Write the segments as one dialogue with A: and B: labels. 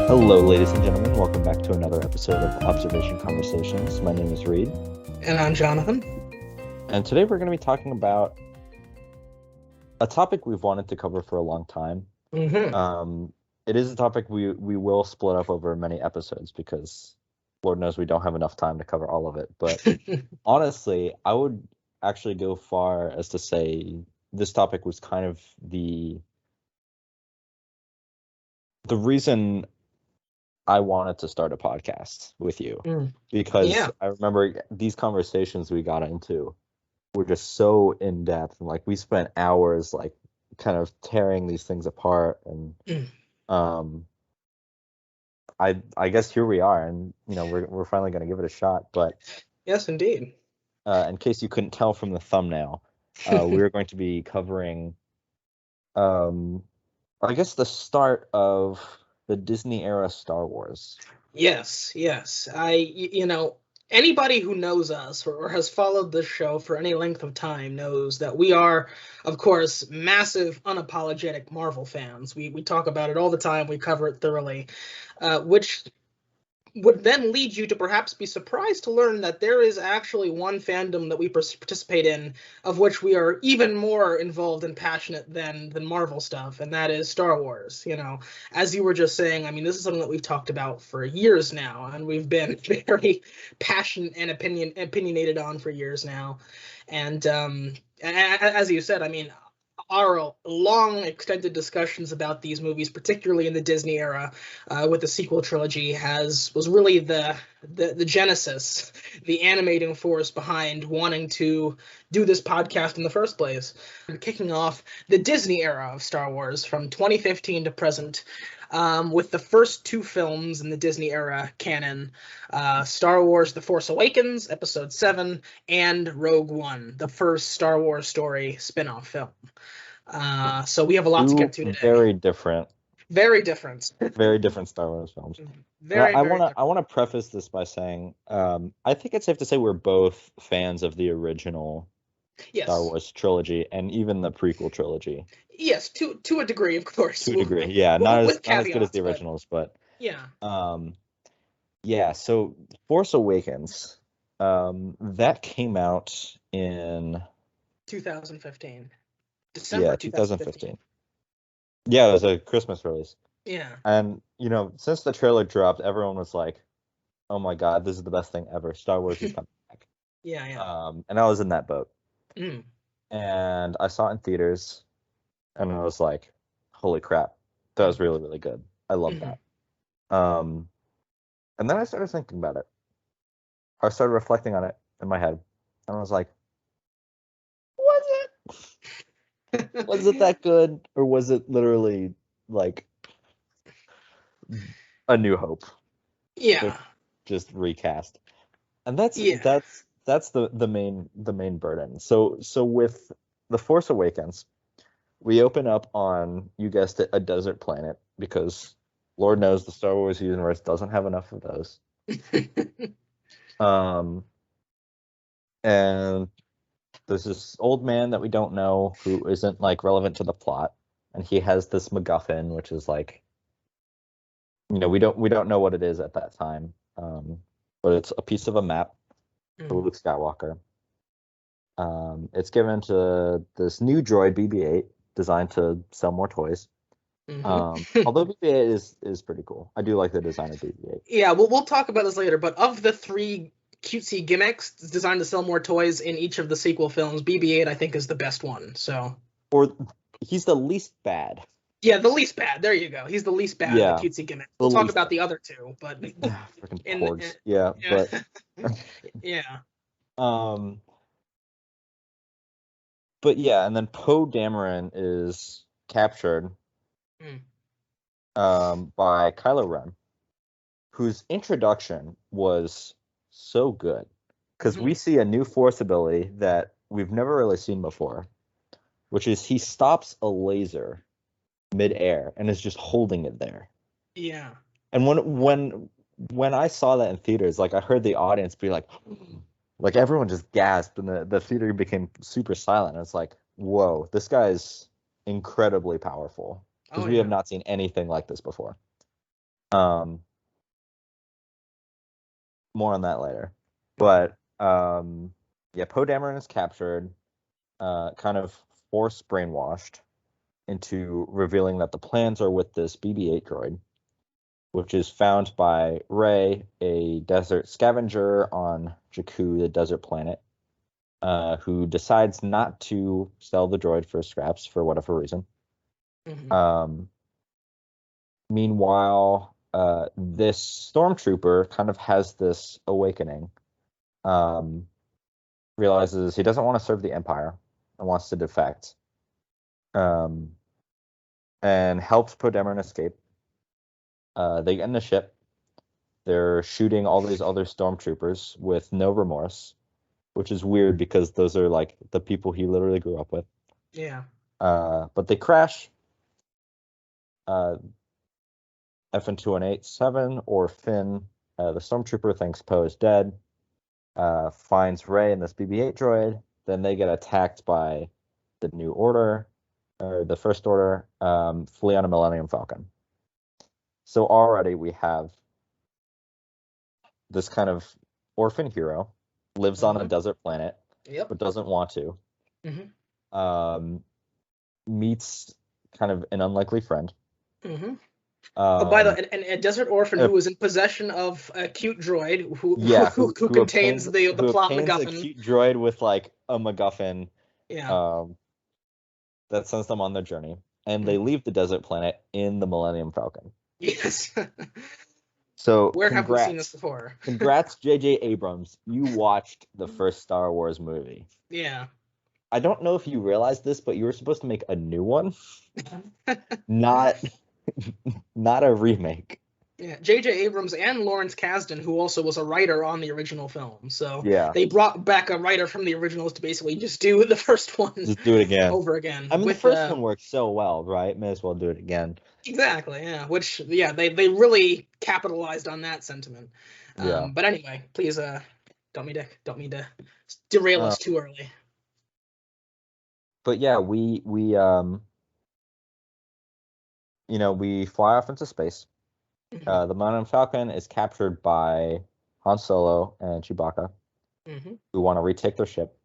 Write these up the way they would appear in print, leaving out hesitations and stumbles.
A: Hello, ladies and gentlemen. Welcome back to another episode of Observation Conversations. My name is Reid.
B: And I'm Jonathan.
A: And today we're going to be talking about a topic we've wanted to cover for a long time. It is a topic we will split up over many episodes because Lord knows we don't have enough time to cover all of it. But honestly, I would actually go far as to say this topic was kind of the reason I wanted to start a podcast with you because I remember these conversations we got into were just so in depth, and like we spent hours like kind of tearing these things apart, and I guess here we are, and you know we're finally going to give it a shot. But
B: yes, indeed.
A: In case you couldn't tell from the thumbnail, we're going to be covering I guess the start of the Disney era Star Wars.
B: Yes. Anybody who knows us or has followed this show for any length of time knows that we are, of course, massive, unapologetic Marvel fans. We talk about it all the time. We cover it thoroughly, which would then lead you to perhaps be surprised to learn that there is actually one fandom that we participate in, of which we are even more involved and passionate than Marvel stuff, and that is Star Wars. You know, as you were just saying, I mean, this is something that we've talked about for years now, and we've been very passionate and opinionated on for years now. And as you said, I mean, our long extended discussions about these movies, particularly in the Disney era, with the sequel trilogy, was really the genesis, the animating force behind wanting to do this podcast in the first place. We're kicking off the Disney era of Star Wars from 2015 to present, with the first two films in the Disney era canon, Star Wars The Force Awakens, Episode 7, and Rogue One, the first Star Wars story spin-off film. So we have a lot to get to today.
A: Very different Star Wars films. I want to preface this by saying I think it's safe to say we're both fans of the original Star Wars trilogy and even the prequel trilogy.
B: Yes, to a degree, of course.
A: To a degree, yeah. Not as good as the originals, but
B: yeah.
A: So Force Awakens, that came out in
B: 2015. December 2015.
A: Yeah, it was a Christmas release.
B: Yeah.
A: And, you know, since the trailer dropped, everyone was like, oh my God, this is the best thing ever. Star Wars is coming back.
B: Yeah.
A: And I was in that boat.
B: Mm.
A: And I saw it in theaters, and I was like, holy crap, that was really, really good. I love that. And then I started thinking about it. I started reflecting on it in my head, and I was like, was it? Was it that good, or was it literally like A New Hope?
B: Yeah.
A: Just recast. And that's the main burden. So with The Force Awakens, we open up on, you guessed it, a desert planet, because Lord knows the Star Wars universe doesn't have enough of those. And there's this old man that we don't know who isn't like relevant to the plot, and he has this MacGuffin, which is like, you know, we don't know what it is at that time, but it's a piece of a map for Luke Skywalker. It's given to this new droid BB-8 designed to sell more toys. Although BB-8 is pretty cool. I do like the design of BB-8.
B: Yeah, we'll talk about this later, but of the three cutesy gimmicks designed to sell more toys in each of the sequel films, BB-8 I think is the best one. So,
A: or he's the least bad.
B: Yeah, the least bad. There you go. He's the least bad of the cutesy gimmick. We'll talk about the other two, but
A: freaking porgs. Yeah, but
B: yeah.
A: But yeah, and then Poe Dameron is captured by Kylo Ren, whose introduction was so good, because we see a new Force ability that we've never really seen before, which is he stops a laser mid-air and is just holding it there.
B: Yeah.
A: And when I saw that in theaters, like I heard the audience be like everyone just gasped, and the theater became super silent. And it's like, whoa, this guy's incredibly powerful because we have not seen anything like this before. More on that later. But yeah, Poe Dameron is captured, kind of force brainwashed into revealing that the plans are with this BB-8 droid, which is found by Rey, a desert scavenger on Jakku, the desert planet, who decides not to sell the droid for scraps for whatever reason. Meanwhile, this stormtrooper kind of has this awakening, realizes he doesn't want to serve the Empire and wants to defect, and helps Poe Dameron escape. They get in the ship. They're shooting all these other stormtroopers with no remorse, which is weird because those are like the people he literally grew up with.
B: Yeah.
A: But they crash. FN-2187 or Finn, the stormtrooper, thinks Poe is dead, finds Rey and this BB-8 droid. Then they get attacked by the New Order, or the First Order, flee on a Millennium Falcon. So already we have this kind of orphan hero, lives on a desert planet, but doesn't want to. Meets kind of an unlikely friend.
B: By the way, a desert orphan who was in possession of a cute droid who contains the plot MacGuffin.
A: A cute droid with like a MacGuffin.
B: Yeah.
A: That sends them on their journey, and they leave the desert planet in the Millennium Falcon.
B: Yes.
A: So
B: where have we seen this before?
A: Congrats, J.J. Abrams. You watched the first Star Wars movie.
B: Yeah.
A: I don't know if you realized this, but you were supposed to make a new one, not a remake.
B: Yeah, J.J. Abrams and Lawrence Kasdan, who also was a writer on the original film. So
A: yeah,
B: they brought back a writer from the originals to basically just do the first one.
A: Just do it again.
B: Over again.
A: I mean, the first one worked so well, right? May as well do it again.
B: Exactly, yeah. Which, yeah, they really capitalized on that sentiment.
A: Yeah.
B: But anyway, please don't mean to derail us too early.
A: But yeah, we fly off into space. The Millennium Falcon is captured by Han Solo and Chewbacca, who want to retake their ship.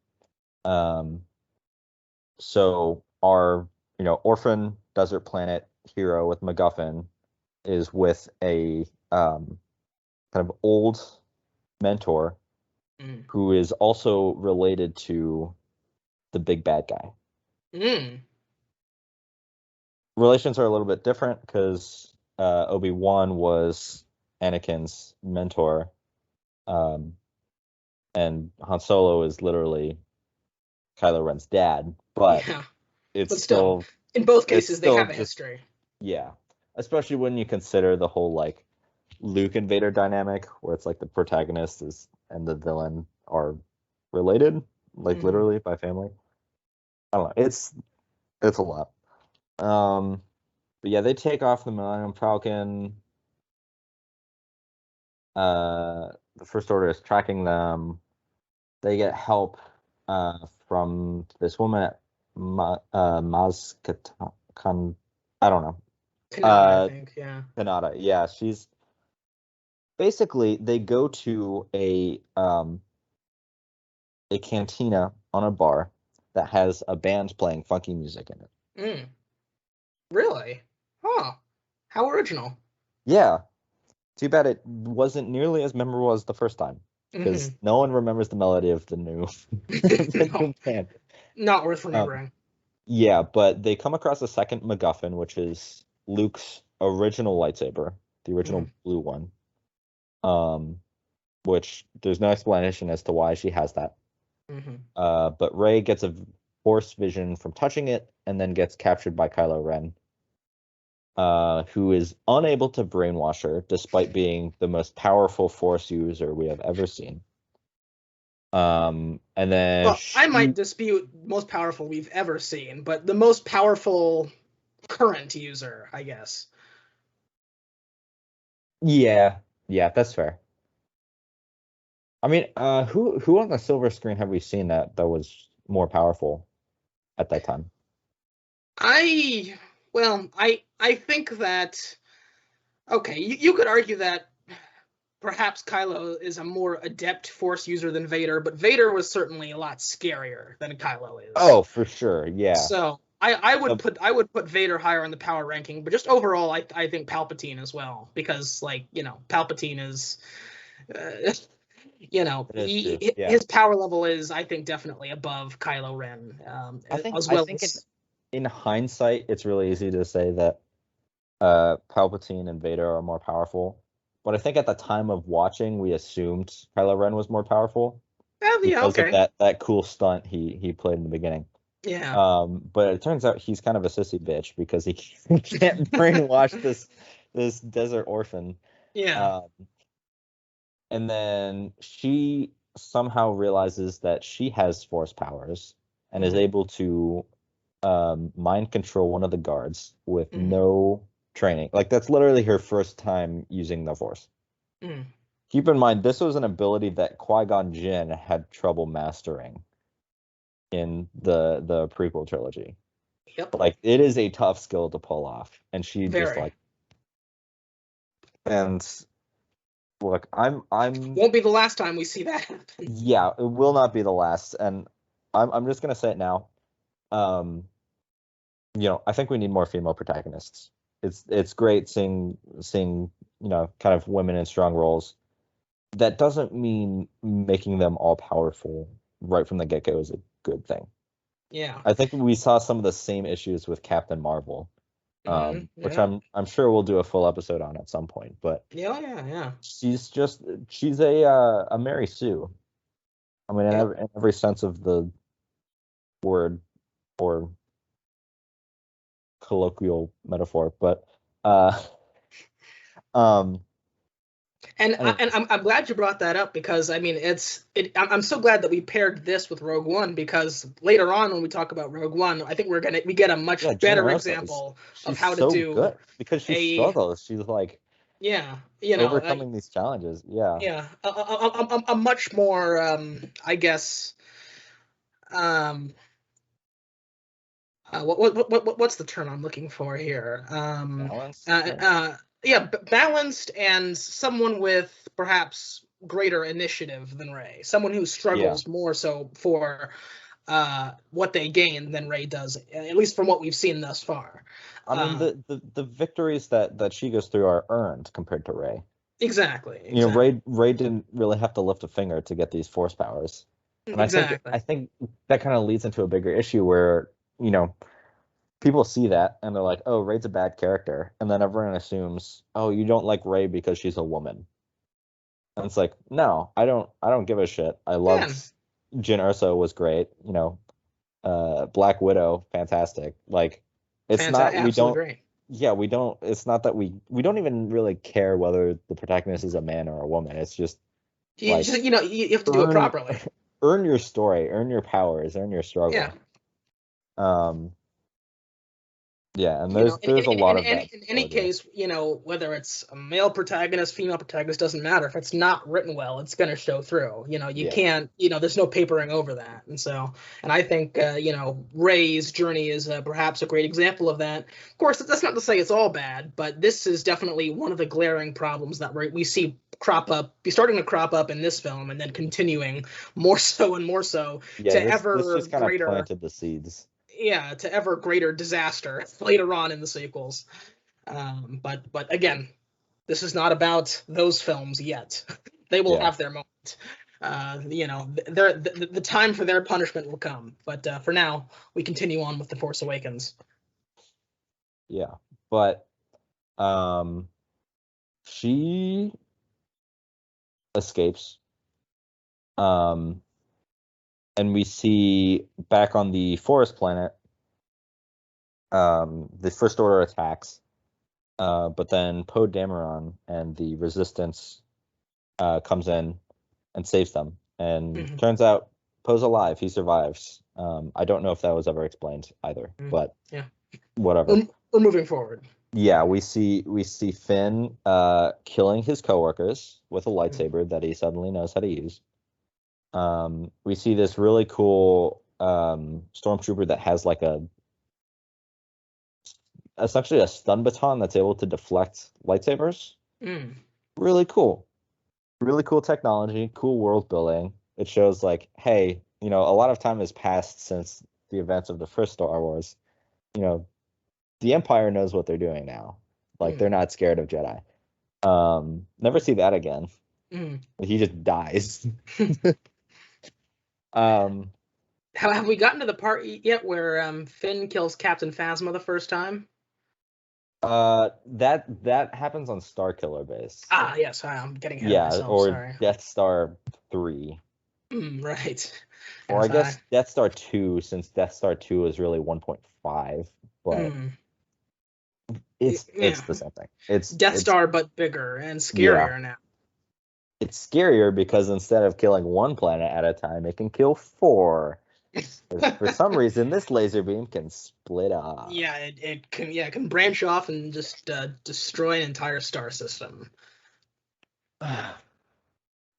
A: So our, orphan desert planet hero with MacGuffin is with a kind of old mentor who is also related to the big bad guy. Relations are a little bit different because Obi-Wan was Anakin's mentor, and Han Solo is literally Kylo Ren's dad, but it's still
B: in both cases they have a history.
A: Yeah, especially when you consider the whole like Luke and Vader dynamic, where it's like the protagonist and the villain are related, like literally by family. I don't know. It's a lot. But yeah, they take off the Millennium Falcon. The First Order is tracking them. They get help from this woman at Mazkatan. I don't know.
B: Kanata, I think, yeah.
A: Kanata, yeah. She's basically, they go to a cantina on a bar that has a band playing funky music in it.
B: Really? Huh. How original.
A: Yeah. Too bad it wasn't nearly as memorable as the first time, because no one remembers the melody of the new band.
B: Not worth remembering.
A: Yeah, but they come across a second MacGuffin, which is Luke's original lightsaber, the original blue one. Which there's no explanation as to why she has that. But Rey gets a Force vision from touching it, and then gets captured by Kylo Ren, who is unable to brainwash her, despite being the most powerful Force user we have ever seen. And then
B: I might dispute most powerful we've ever seen, but the most powerful current user, I guess.
A: Yeah, that's fair. I mean, who on the silver screen have we seen that was more powerful at that time?
B: I think that okay, you could argue that perhaps Kylo is a more adept Force user than Vader, but Vader was certainly a lot scarier than Kylo is.
A: Oh, for sure. Yeah.
B: So I
A: Uh,
B: would put Vader higher in the power ranking, but just overall, I think Palpatine as well because like Palpatine is, uh,
A: it is true. Yeah.
B: his power level is I think definitely above Kylo Ren,
A: I think
B: as
A: I
B: well
A: think
B: as
A: in hindsight, it's really easy to say that Palpatine and Vader are more powerful. But I think at the time of watching, we assumed Kylo Ren was more powerful
B: yeah,
A: because of
B: okay,
A: that cool stunt he played in the beginning.
B: yeah,
A: But it turns out he's kind of a sissy bitch because he can't brainwash this desert orphan.
B: yeah,
A: Um, and then she somehow realizes that she has force powers and is
B: hmm
A: able to mind control one of the guards with
B: hmm
A: no training. Like that's literally her first time using the force.
B: hmm
A: Keep in mind, this was an ability that Qui-Gon Jinn had trouble mastering in the prequel trilogy.
B: yep,
A: Like it is a tough skill to pull off, and she just
B: very.
A: like and look, I'm
B: Won't be the last time we see that happen.
A: yeah, it will not be the last, and I'm just gonna say it now. Um, I think we need more female protagonists. It's great seeing kind of women in strong roles. That doesn't mean making them all powerful right from the get-go is a good thing.
B: Yeah.
A: I think we saw some of the same issues with Captain Marvel, which
B: Yeah.
A: I'm sure we'll do a full episode on at some point. But
B: Yeah. Yeah. Yeah.
A: she's a Mary Sue. I mean,
B: Yep.
A: in every sense of the word or colloquial metaphor. But uh, um,
B: And
A: anyways,
B: I'm glad you brought that up because I mean I'm so glad that we paired this with Rogue One because later on when we talk about Rogue One I think we get a
A: yeah,
B: much
A: Jyn
B: better
A: Erso
B: example of
A: she's
B: how to
A: so
B: do
A: good because she
B: a
A: struggles. She's like
B: yeah
A: overcoming these challenges. Yeah.
B: a much more I guess um what's the term I'm looking for here?
A: Balance, right?
B: Yeah, balanced and someone with perhaps greater initiative than Ray, someone who
A: Yeah.
B: struggles more so for what they gain than Ray does, at least from what we've seen thus far.
A: I mean,
B: Uh,
A: the victories that she goes through are earned compared to Ray.
B: exactly,
A: Ray didn't really have to lift a finger to get these force powers. And
B: exactly.
A: I think that kind of leads into a bigger issue where, you know, people see that and they're like, "Oh, Ray's a bad character." And then everyone assumes, "Oh, you don't like Ray because she's a woman." And it's like, "No, I don't give a shit. I loved
B: Yeah,
A: Jyn Erso was great, Black Widow, fantastic. Like it's not
B: fantastic,
A: we
B: absolutely
A: don't
B: great.
A: yeah, we don't it's not that we don't even really care whether the protagonist is a man or a woman. It's just
B: You
A: like
B: just you have to do it
A: earn
B: properly.
A: earn your story, earn your powers, earn your
B: Yeah.
A: struggle. Um yeah, and there's a lot of that
B: In any
A: stability.
B: case, whether it's a male protagonist, female protagonist, doesn't matter. If it's not written well, it's going to show through. You
A: Yeah.
B: can't, there's no papering over that. And I think, Ray's journey is perhaps a great example of that. Of course, that's not to say it's all bad, but this is definitely one of the glaring problems that we see starting to crop up in this film, and then continuing more so and more so
A: Yeah,
B: to
A: this
B: ever
A: just kind of
B: greater
A: planted the seeds.
B: to ever greater disaster later on in the sequels. But again, this is not about those films yet. They will
A: Yeah.
B: have their moment. The time for their punishment will come. But for now, we continue on with the Force Awakens.
A: Yeah. But um she escapes. Um and we see back on the forest planet, the First Order attacks, but then Poe Dameron and the Resistance comes in and saves them. And
B: Mm-hmm.
A: turns out Poe's alive. He survives. I don't know if that was ever explained either,
B: Mm-hmm.
A: but
B: Yeah,
A: whatever.
B: we're moving forward.
A: Yeah, we see Finn killing his coworkers with a
B: Mm-hmm.
A: lightsaber that he suddenly knows how to use. We see this really cool stormtrooper that has like essentially a stun baton that's able to deflect lightsabers.
B: Mm.
A: Really cool. Really cool technology, cool world building. It shows like, hey, a lot of time has passed since the events of the first Star Wars. The Empire knows what they're doing now. Like they're not scared of Jedi. Never see that again. He just dies.
B: Have we gotten to the part yet where Finn kills Captain Phasma the first time?
A: That happens on Starkiller Base.
B: Ah, yes, I'm getting ahead of myself.
A: Or
B: Sorry.
A: Death Star 3.
B: Right.
A: Or I guess Death Star 2, since Death Star 2 is really 1.5, but it's the same thing. It's
B: Death Star, but bigger and scarier now.
A: It's scarier because instead of killing one planet at a time, it can kill 4. For some reason, this laser beam can split up.
B: Yeah, it can branch off and just destroy an entire star system.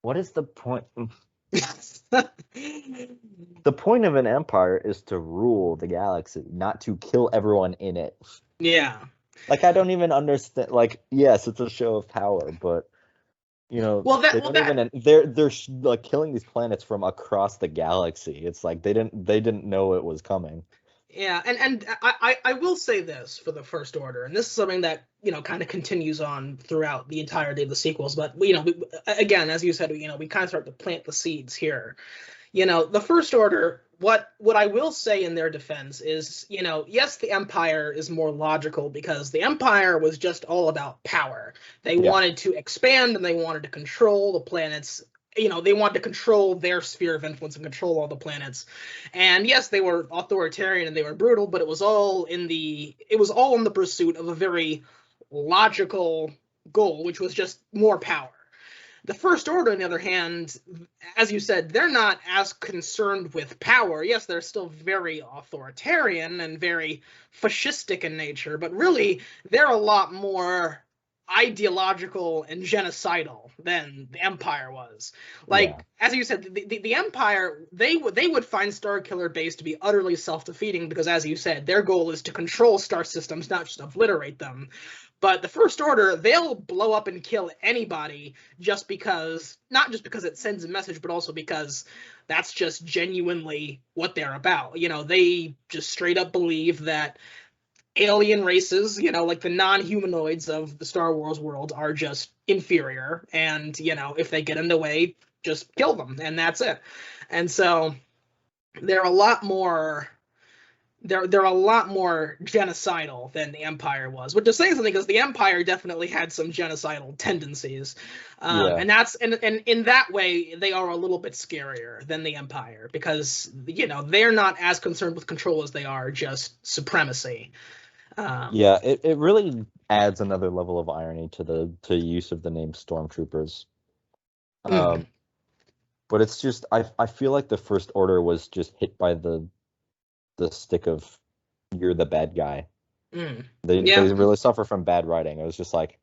A: What is the point? The point of an empire is to rule the galaxy, not to kill everyone in it.
B: Yeah.
A: Like, I don't even understand. Like, yes, it's a show of power, but they're like killing these planets from across the galaxy. It's like they didn't know it was coming.
B: Yeah, and I will say this for the First Order, and this is something that kind of continues on throughout the entirety of the sequels. But again, as you said, we kind of start to plant the seeds here. The First Order. What I will say in their defense is, yes, the Empire is more logical because the Empire was just all about power. They wanted to expand and they wanted to control the planets. They wanted to control their sphere of influence and control all the planets. And yes, they were authoritarian and they were brutal, but it was all in the pursuit of a very logical goal, which was just more power. The First Order, on the other hand, as you said, they're not as concerned with power. Yes, they're still very authoritarian and very fascistic in nature, but really, they're a lot more ideological and genocidal than the Empire was. As you said, the Empire, they would find Starkiller Base to be utterly self-defeating because, as you said, their goal is to control star systems, not just obliterate them. But the First Order, they'll blow up and kill anybody not just because it sends a message, but also because that's just genuinely what they're about. They just straight up believe that alien races, like the non-humanoids of the Star Wars world, are just inferior. And, if they get in the way, just kill them. And that's it. And so they're a lot more genocidal than the Empire was, which is saying something because the Empire definitely had some genocidal tendencies, and in that way they are a little bit scarier than the Empire because they're not as concerned with control as they are just supremacy.
A: It really adds another level of irony to the use of the name Stormtroopers. But it's just I feel like the First Order was just hit by the stick of you're the bad guy. They really suffer from bad writing. It was just like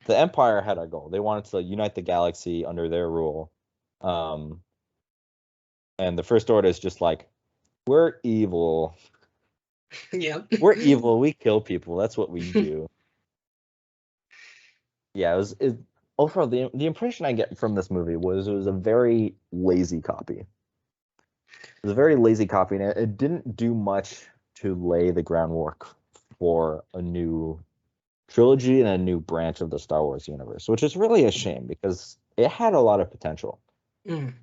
A: the Empire had a goal. They wanted to unite the galaxy under their rule. And the First Order is just like, we're evil.
B: Yeah.
A: We're evil. We kill people. That's what we do. Yeah, overall the impression I get from this movie was it was a very lazy copy. It was a very lazy copy, and it didn't do much to lay the groundwork for a new trilogy and a new branch of the Star Wars universe, which is really a shame because it had a lot of potential. But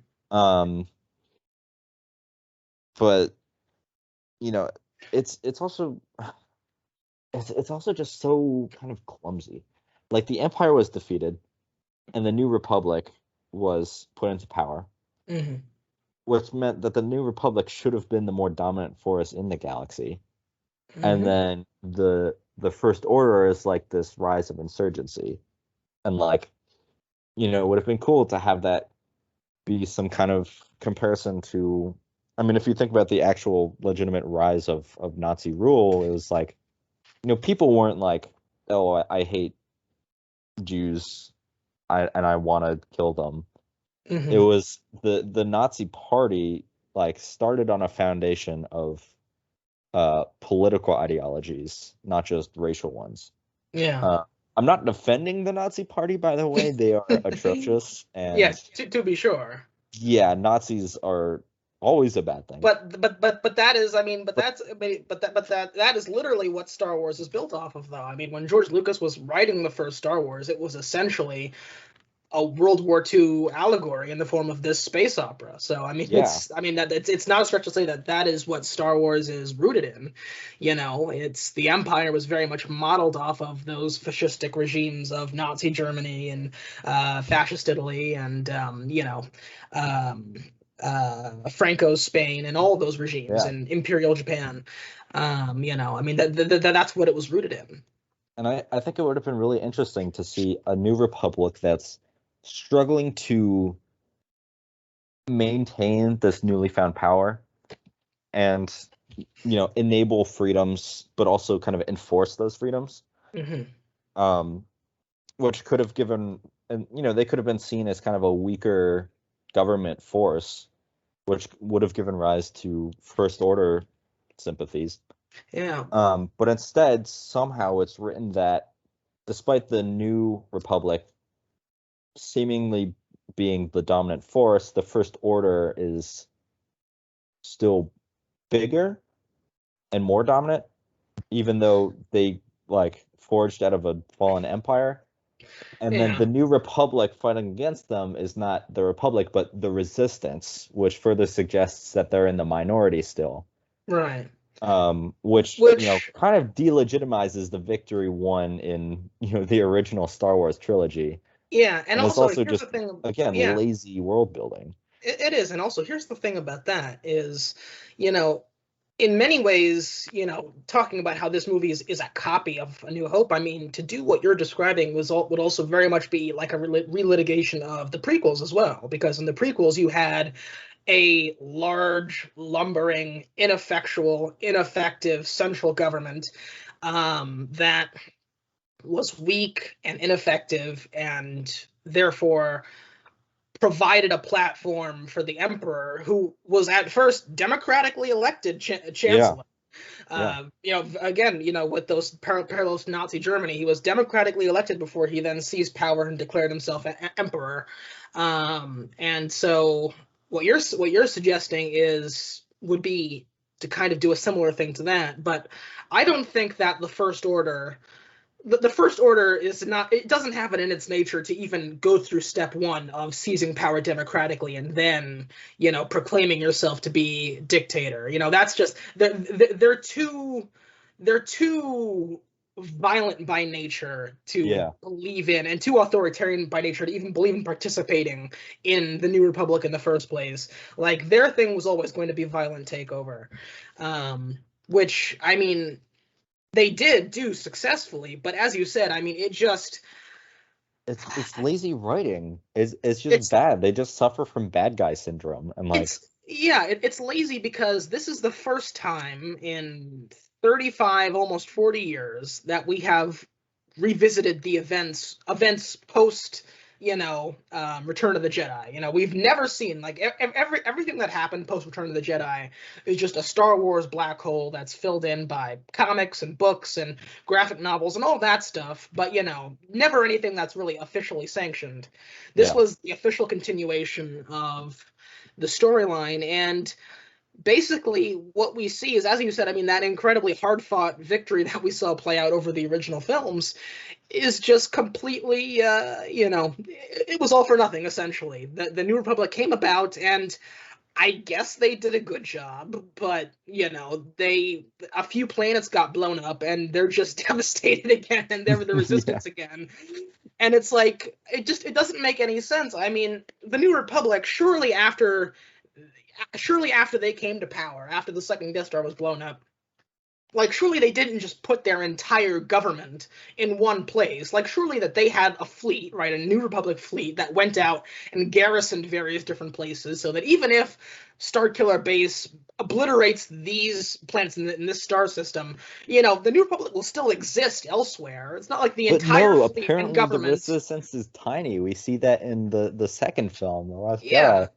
A: it's also just so kind of clumsy. Like the Empire was defeated, and the New Republic was put into power. Which meant that the New Republic should have been the more dominant force in the galaxy. And then the First Order is like this rise of insurgency. And it would have been cool to have that be some kind of comparison to, I mean, if you think about the actual legitimate rise of Nazi rule, it was like, people weren't like, oh, I hate Jews and I want to kill them. It was the Nazi party started on a foundation of political ideologies, not just racial ones.
B: Yeah.
A: Uh, I'm not defending the Nazi Party, by the way. They are atrocious,
B: Yeah,
A: and
B: to be sure.
A: yeah, Nazis are always a bad thing.
B: But that is, I mean,
A: But
B: that is literally what Star Wars is built off of, though. I mean, when George Lucas was writing the first Star Wars, it was essentially a World War II allegory in the form of this space opera. So I mean,
A: yeah,
B: it's not a stretch to say that that is what Star Wars is rooted in. You know, it's the Empire was very much modeled off of those fascistic regimes of Nazi Germany and fascist Italy and um, Franco's Spain and all of those regimes
A: yeah.
B: and Imperial Japan. I mean that's what it was rooted in.
A: And I think it would have been really interesting to see a new republic that's struggling to maintain this newly found power and enable freedoms, but also kind of enforce those freedoms.
B: Hmm.
A: Um, which could have given, and they could have been seen as kind of a weaker government force, which would have given rise to First Order sympathies.
B: Yeah.
A: But instead, somehow it's written that despite the new republic seemingly being the dominant force, the First Order is still bigger and more dominant, even though they like forged out of a fallen empire. And then
B: Yeah.
A: the new republic fighting against them is not the republic, but the resistance, which further suggests that they're in the minority still.
B: Right.
A: Which
B: Which
A: kind of delegitimizes the victory won in the original Star Wars trilogy,
B: Yeah, and
A: and it's
B: also
A: also
B: here's the
A: just
B: thing.
A: again
B: Yeah,
A: lazy world building.
B: it is, and also here's the thing about that is, you know, in many ways, talking about how this movie is a copy of A New Hope. I mean, to do what you're describing would also very much be like a relitigation of the prequels as well, because in the prequels you had a large, lumbering, ineffectual, ineffective central government that was weak and ineffective and therefore provided a platform for the emperor, who was at first democratically elected
A: Yeah,
B: chancellor.
A: yeah,
B: Again, with those parallels to Nazi Germany, he was democratically elected before he then seized power and declared himself emperor. And so, what you're suggesting would be to kind of do a similar thing to that, but I don't think that the First Order is not, it doesn't have it in its nature to even go through step one of seizing power democratically and then, proclaiming yourself to be dictator. That's just, they're too violent by nature to
A: yeah.
B: believe in and too authoritarian by nature to even believe in participating in the New Republic in the first place. Like, their thing was always going to be violent takeover. Which, I mean, they did do successfully, but as you said, I mean,
A: It's lazy writing. It's just
B: it's
A: bad. They just suffer from bad guy syndrome, and like,
B: it's yeah, it's lazy because this is the first time in 35, almost 40 years that we have revisited the events post, Return of the Jedi. We've never seen, like, everything that happened post Return of the Jedi is just a Star Wars black hole that's filled in by comics and books and graphic novels and all that stuff, but never anything that's really officially sanctioned. This
A: yeah,
B: was the official continuation of the storyline, and basically what we see is, as you said, I mean, that incredibly hard fought victory that we saw play out over the original films is just completely, it was all for nothing, essentially. The New Republic came about, and I guess they did a good job, but a few planets got blown up and they're just devastated again, and they're the
A: yeah.
B: resistance again. And it's like, it doesn't make any sense. I mean, the New Republic, surely after they came to power, after the second Death Star was blown up, like, surely they didn't just put their entire government in one place. Like, surely that they had a fleet, right, a New Republic fleet that went out and garrisoned various different places, so that even if Starkiller Base obliterates these planets in this star system, the New Republic will still exist elsewhere. It's not like the
A: But
B: entire
A: no,
B: fleet and
A: apparently the
B: government.
A: resistance is tiny. We see that in the second film, The Last
B: Yeah,
A: Jedi.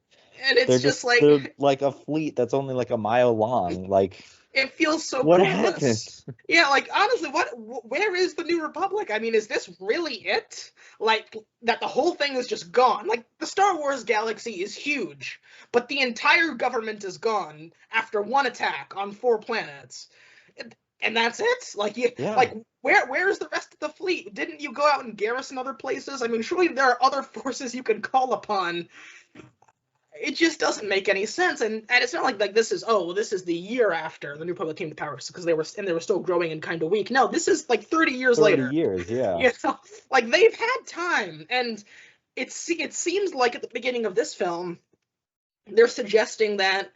B: and it's just like,
A: They're like a fleet that's only like a mile long. Like,
B: It feels so
A: What
B: clueless.
A: happened?
B: Yeah, like honestly, where is the New Republic? I mean, is this really it? Like that the whole thing is just gone. Like the Star Wars galaxy is huge, but the entire government is gone after one attack on 4 planets. And that's it? Like you
A: Yeah.
B: like where's the rest of the fleet? Didn't you go out and garrison other places? I mean, surely there are other forces you can call upon. It just doesn't make any sense, and it's not like this is, oh, well, this is the year after the New Republic came to power because they were still growing and kind of weak. No, this is like 30 years
A: 30
B: later.
A: years, yeah.
B: You know, like they've had time, and it seems like at the beginning of this film they're suggesting that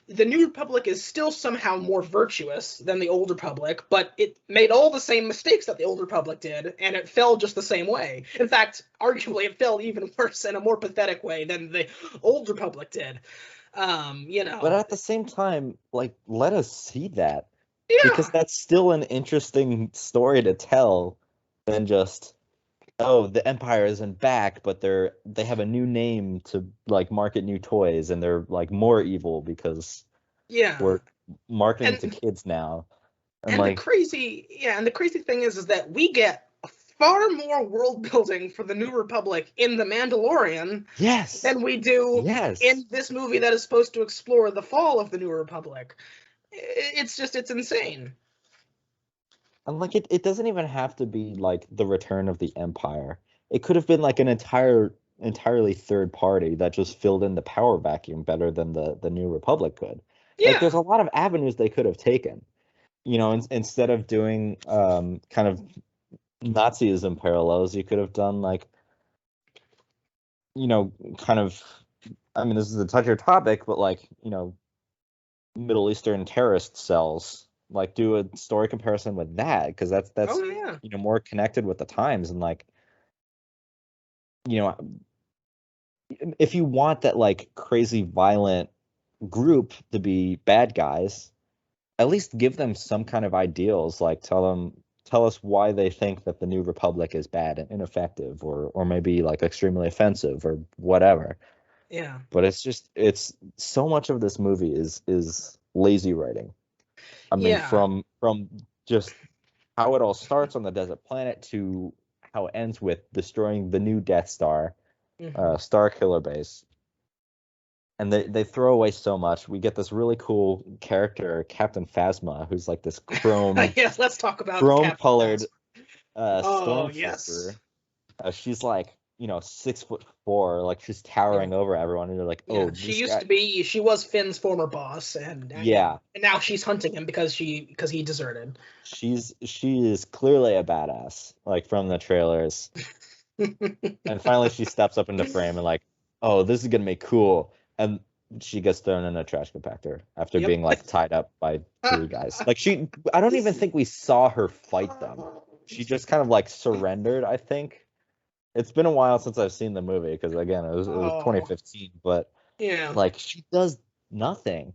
B: the New Republic is still somehow more virtuous than the Old Republic, but it made all the same mistakes that the Old Republic did, and it fell just the same way. In fact, arguably, it fell even worse in a more pathetic way than the Old Republic did. You
A: But
B: know,
A: at the same time, like, let us see that. Because
B: yeah,
A: that's still an interesting story to tell than just, oh, the Empire isn't back, but they have a new name to like market new toys, and they're like more evil because
B: yeah,
A: we're marketing to
B: and
A: kids now. And
B: and the
A: like,
B: crazy, yeah, and the crazy thing is that we get far more world building for the New Republic in The Mandalorian
A: yes,
B: than we do
A: yes.
B: in this movie that is supposed to explore the fall of the New Republic. It's insane.
A: And like it doesn't even have to be like the return of the Empire. It could have been like an entirely third party that just filled in the power vacuum better than the New Republic could. Like there's
B: Yeah,
A: a lot of avenues they could have taken. Instead of doing kind of Nazism parallels, you could have done like, kind of, I mean, this is a touchier topic, but like, Middle Eastern terrorist cells. Like do a story comparison with that because that's
B: oh yeah,
A: more connected with the times and like, you know, if you want that like crazy violent group to be bad guys, at least give them some kind of ideals. Like tell us why they think that the New Republic is bad and ineffective, or maybe like extremely offensive or whatever.
B: yeah,
A: But it's so much of this movie is lazy writing. I mean,
B: yeah.
A: from just how it all starts on the desert planet to how it ends with destroying the new Death Star,
B: Hmm.
A: Star Killer base. And they throw away so much. We get this really cool character, Captain Phasma, who's like this
B: Yes, let's talk about
A: chrome
B: Captain
A: colored
B: Phasma. Oh yes,
A: stormtrooper. She's like, 6'4", like she's
B: yeah,
A: towering over everyone, and you're like,
B: yeah.
A: oh,
B: She
A: this
B: used
A: guy,
B: to be. She was Finn's former boss,
A: yeah,
B: and now she's hunting him because he deserted.
A: she is clearly a badass, like from the trailers. And finally, she steps up into frame and like, oh, this is gonna be cool. And she gets thrown in a trash compactor after
B: Yep.
A: being like tied up by three guys. Like I don't even think we saw her fight them. She just kind of like surrendered, I think. It's been a while since I've seen the movie because again, it was
B: Oh
A: 2015, but
B: yeah.
A: like she does nothing.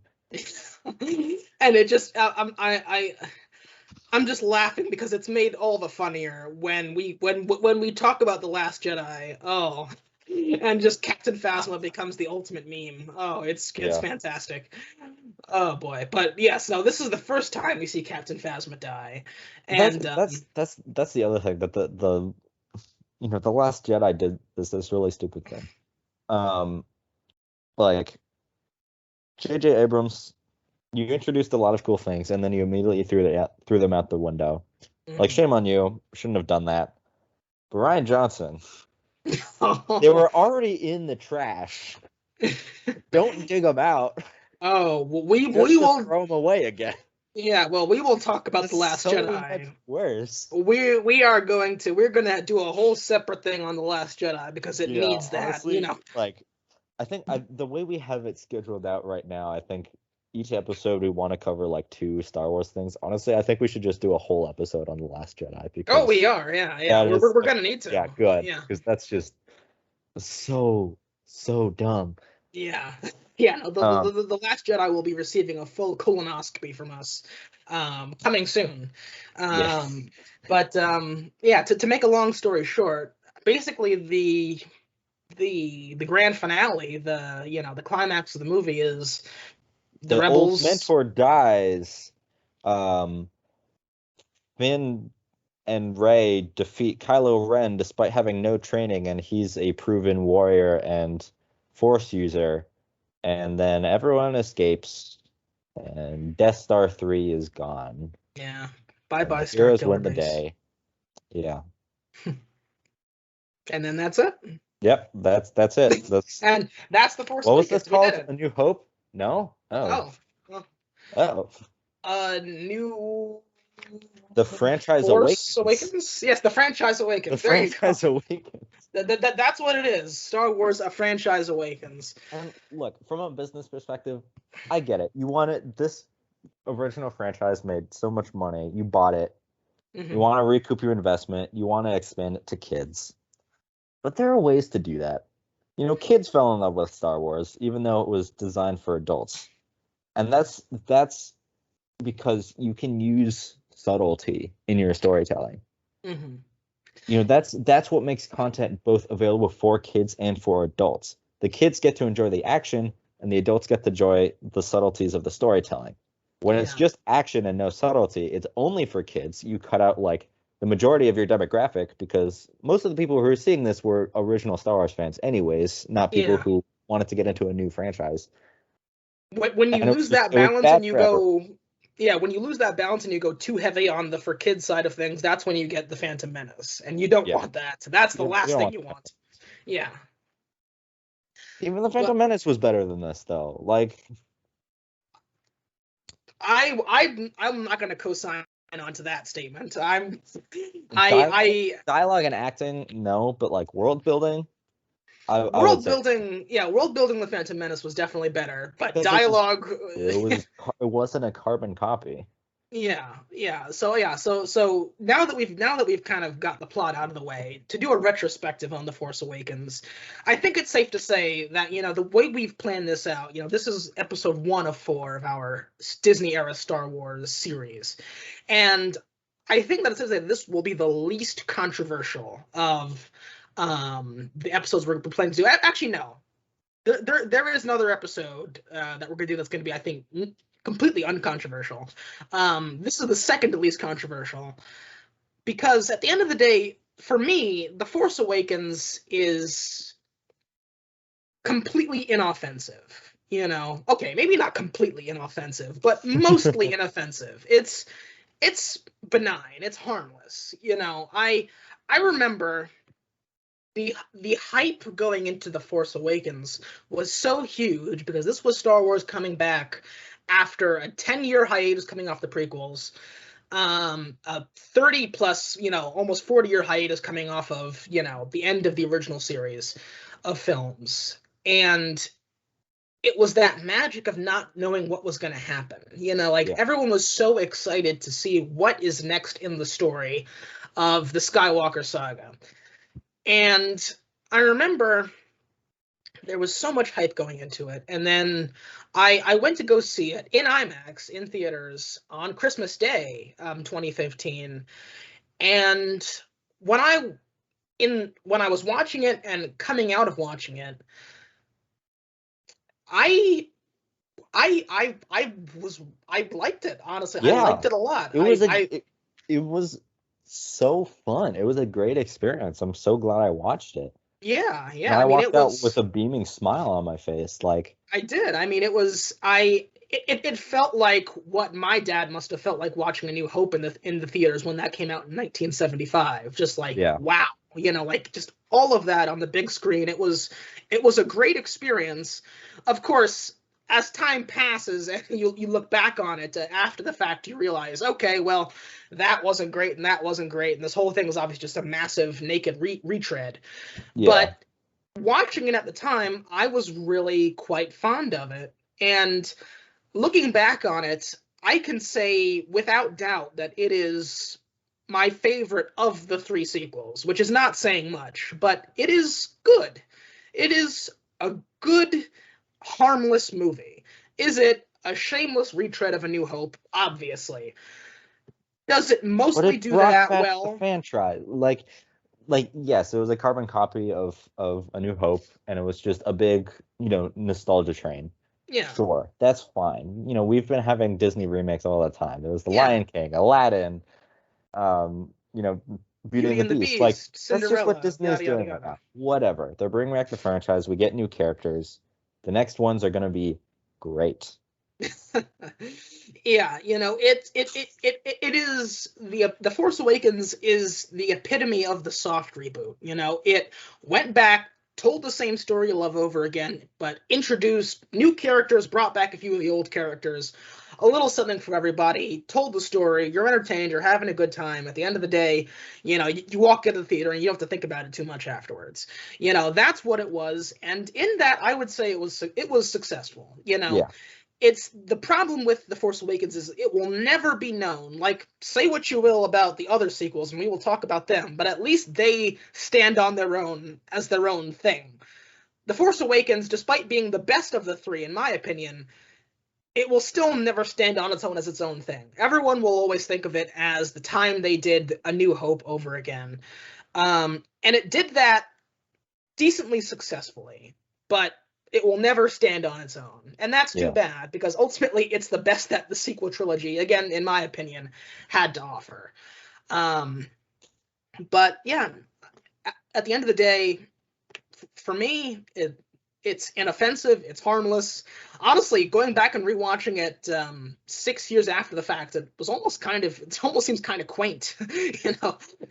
B: And it just I'm just laughing because it's made all the funnier when we talk about the Last Jedi. Oh, and just Captain Phasma becomes the ultimate meme. Oh, it's
A: Yeah.
B: fantastic. Oh boy, but yes, no, this is the first time we see Captain Phasma die,
A: That's
B: and
A: that's that's that's the other thing that the Last Jedi did this really stupid thing. Um, like J.J. Abrams, you introduced a lot of cool things, and then you immediately threw them out the window. Like
B: Mhm.
A: shame on you, shouldn't have done that. But Ryan Johnson, they were already in the trash. Don't dig them out
B: Oh, well, we
A: just to
B: will.
A: throw them away again.
B: Yeah, well, we will talk about the
A: That's
B: Last
A: so much
B: Jedi.
A: worse.
B: We're going to do a whole separate thing on the Last Jedi because it
A: Yeah,
B: needs that, you
A: honestly,
B: know.
A: like I think the way we have it scheduled out right now, I think each episode we want to cover like two Star Wars things. Honestly, I think we should just do a whole episode on The Last Jedi
B: Oh, we
A: because
B: are. Yeah, yeah.
A: that is
B: We're gonna need
A: yeah,
B: to.
A: good
B: Yeah,
A: because that's just so dumb.
B: yeah, yeah. No,
A: Um,
B: the Last Jedi will be receiving a full colonoscopy from us, coming soon.
A: yes,
B: Um, but yeah. To make a long story short, basically the grand finale, the climax of the movie is the
A: the old
B: rebels.
A: mentor dies, um, Finn and Rey defeat Kylo Ren despite having no training, and he's a proven warrior and Force user. And then everyone escapes, and Death Star 3 is gone.
B: Yeah.
A: And
B: Bye-bye
A: the
B: Star
A: heroes
B: Killer
A: win the
B: Base.
A: day. Yeah.
B: And then that's it.
A: Yep, that's it. That's
B: And that's The Force
A: what was this
B: Awakens. We did
A: called?
B: it.
A: A New Hope? No? Oh.
B: Oh. Well,
A: Oh.
B: new
A: The franchise
B: Force
A: awakens.
B: Awakens? Yes, the franchise
A: The
B: awakens. There you go.
A: franchise awakens.
B: That's what it is. Star Wars: A Franchise Awakens.
A: And look, from a business perspective, I get it. You want it. This original franchise made so much money. You bought it. You want to recoup your investment. You want to expand it to kids. But there are ways to do that. You know, kids fell in love with Star Wars, even though it was designed for adults. And that's because you can use subtlety in your storytelling.
B: Mm-hmm.
A: You know, that's what makes content both available for kids and for adults. The kids get to enjoy the action, and the adults get to enjoy the subtleties of the storytelling. When it's
B: Yeah.
A: just action and no subtlety, it's only for kids. You cut out like the majority of your demographic, because most of the people who are seeing this were original Star Wars fans anyways, not people
B: Yeah.
A: who wanted to get into a new franchise.
B: When you
A: And
B: lose that
A: it was
B: balance
A: bad
B: and you
A: for everyone.
B: go, yeah, when you lose that balance and you go too heavy on the for kids side of things, that's when you get the Phantom Menace, and you don't
A: Yeah.
B: want that. That's the
A: You
B: last
A: don't
B: thing
A: want
B: you want. Yeah,
A: even the
B: but
A: Phantom Menace was better than this though. Like
B: I'm not gonna co-sign onto that statement.
A: dialogue,
B: I
A: dialogue and acting, no, but like world building, I would
B: world
A: say
B: building, yeah, world building the Phantom Menace was definitely better, but
A: because it was
B: dialogue,
A: it wasn't a carbon copy.
B: So now that we've kind of got the plot out of the way, to do a retrospective on The Force Awakens, I think it's safe to say that, the way we've planned this out, this is episode 1 of 4 of our Disney era Star Wars series. And I think that it says that this will be the least controversial of the episodes we're planning to do. Actually, no. There is another episode that we're gonna do that's gonna be, I think, completely uncontroversial. This is the second least controversial, because at the end of the day, for me, The Force Awakens is completely inoffensive. Okay, maybe not completely inoffensive, but mostly inoffensive. It's benign. It's harmless. I remember the hype going into The Force Awakens was so huge because this was Star Wars coming back after a 10-year hiatus coming off the prequels, a 30 plus, almost 40-year hiatus coming off of, the end of the original series of films. And it was that magic of not knowing what was going to happen.
A: Yeah.
B: Everyone was so excited to see what is next in the story of the Skywalker saga. And I remember there was so much hype going into it. And then I went to go see it in IMAX in theaters on Christmas Day, 2015. And when I was watching it and coming out of watching it, I I liked it, honestly. I
A: Yeah,
B: liked it a lot.
A: it was it was so fun. It was a great experience. I'm so glad I watched it. And
B: yeah.
A: I
B: I mean,
A: walked
B: it
A: out with
B: was.
A: a beaming smile on my face. Like,
B: I did. I mean, it felt like what my dad must have felt like watching A New Hope in the theaters when that came out in 1975. Just like,
A: yeah,
B: wow, like just all of that on the big screen. It was a great experience. Of course, as time passes and you look back on it after the fact, you realize, okay, well, that wasn't great and that wasn't great, and this whole thing was obviously just a massive naked retread.
A: yeah.
B: But watching it at the time, I was really quite fond of it. And looking back on it, I can say without doubt that it is my favorite of the 3 sequels, which is not saying much, but it is good. It is a good, harmless movie. Is it a shameless retread of A New Hope? Obviously. Does it
A: But
B: mostly
A: it
B: do
A: brought
B: that
A: back the
B: well?
A: franchise. Like yes, it was a carbon copy of A New Hope, and it was just a big, nostalgia train.
B: Yeah.
A: Sure, that's fine. We've been having Disney remakes all the time. There was The
B: Yeah.
A: Lion King, Aladdin, Beauty and
B: Beauty
A: the
B: and the
A: Beast. Like,
B: Beast,
A: that's just what
B: Cinderella,
A: Disney is
B: yada yada
A: doing right
B: yada.
A: now. Whatever. They're bringing back the franchise. We get new characters. The next ones are going to be great.
B: Yeah, it is the Force Awakens is the epitome of the soft reboot. It went back, told the same story you love over again, but introduced new characters, brought back a few of the old characters, a little something for everybody, told the story, you're entertained, you're having a good time. At the end of the day, you walk into the theater and you don't have to think about it too much afterwards. That's what it was, and in that I would say it was successful.
A: Yeah.
B: It's the problem with The Force Awakens is it will never be known. Like, say what you will about the other sequels, and we will talk about them, but at least they stand on their own as their own thing. The Force Awakens, despite being the best of the three, in my opinion, it will still never stand on its own as its own thing. Everyone will always think of it as the time they did A New Hope over again. And it did that decently successfully, but it will never stand on its own. And that's too
A: Yeah.
B: bad, because ultimately it's the best that the sequel trilogy, again, in my opinion, had to offer. But yeah, at the end of the day, for me, it's inoffensive, it's harmless. Honestly, going back and rewatching it 6 years after the fact, it almost seems kind of quaint,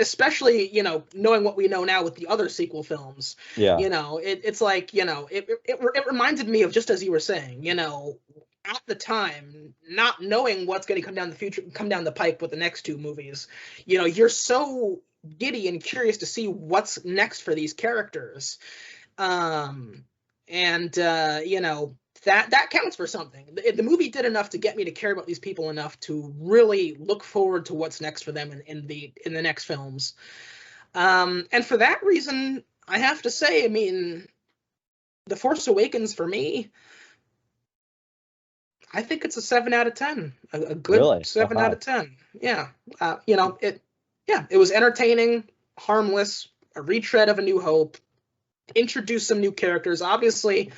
B: especially knowing what we know now with the other sequel films.
A: Yeah.
B: It's like it reminded me of, just as you were saying, at the time, not knowing what's going to come down the pike with the next two movies, you're so giddy and curious to see what's next for these characters. And that counts for something. The movie did enough to get me to care about these people enough to really look forward to what's next for them in the next films. And for that reason, I have to say, I mean, The Force Awakens, for me, I think it's a 7 out of 10. A good
A: Really?
B: 7 out
A: Uh-huh.
B: of 10. Yeah. It was entertaining, harmless, a retread of A New Hope, introduced some new characters. Obviously,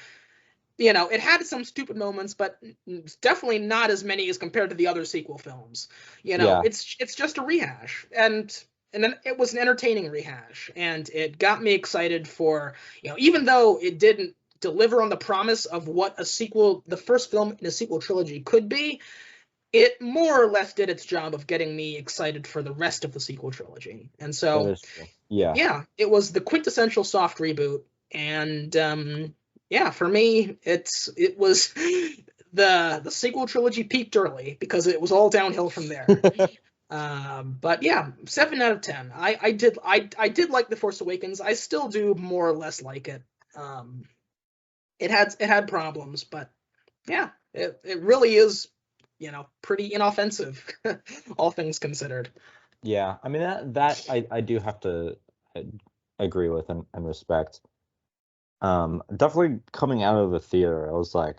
B: it had some stupid moments, but it's definitely not as many as compared to the other sequel films.
A: Yeah.
B: It's just a rehash, and then it was an entertaining rehash, and it got me excited for, even though it didn't deliver on the promise of what the first film in a sequel trilogy could be, it more or less did its job of getting me excited for the rest of the sequel trilogy. And
A: That
B: so,
A: is true. Yeah.
B: yeah, it was the quintessential soft reboot, and yeah, for me, it was the sequel trilogy peaked early because it was all downhill from there. But yeah, 7 out of 10. I did like The Force Awakens. I still do more or less like it. It had problems, but yeah, it really is, pretty inoffensive, all things considered.
A: Yeah. I mean, that I do have to agree with and respect. Definitely coming out of the theater, I was like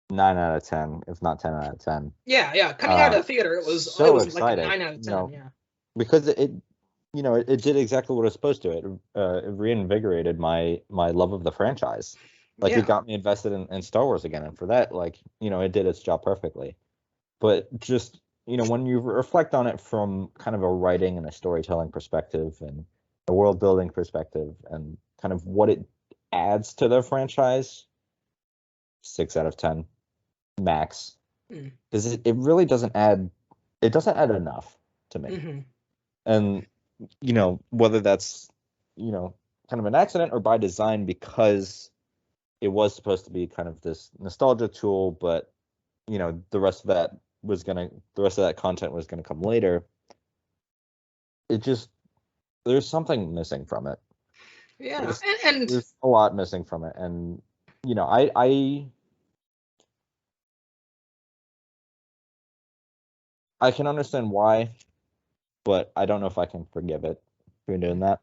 A: 9 out of 10, if not 10 out of 10.
B: Yeah. Coming out of the theater, it
A: So
B: was like a
A: excited,
B: 9 out of 10. Yeah.
A: because it did exactly what it was supposed to. It reinvigorated my love of the franchise. Like, it
B: Yeah.
A: got me invested in Star Wars again, and for that, like, it did its job perfectly. But just, when you reflect on it from kind of a writing and a storytelling perspective and a world building perspective and kind of what it adds to the franchise, 6 out of 10 max, because it really doesn't add enough to me.
B: Mm-hmm.
A: And whether that's kind of an accident or by design, because it was supposed to be kind of this nostalgia tool, but the rest of that content was gonna come later. It just, there's something missing from it.
B: Yeah, and
A: There's a lot missing from it, and I can understand why, but I don't know if I can forgive it for doing that.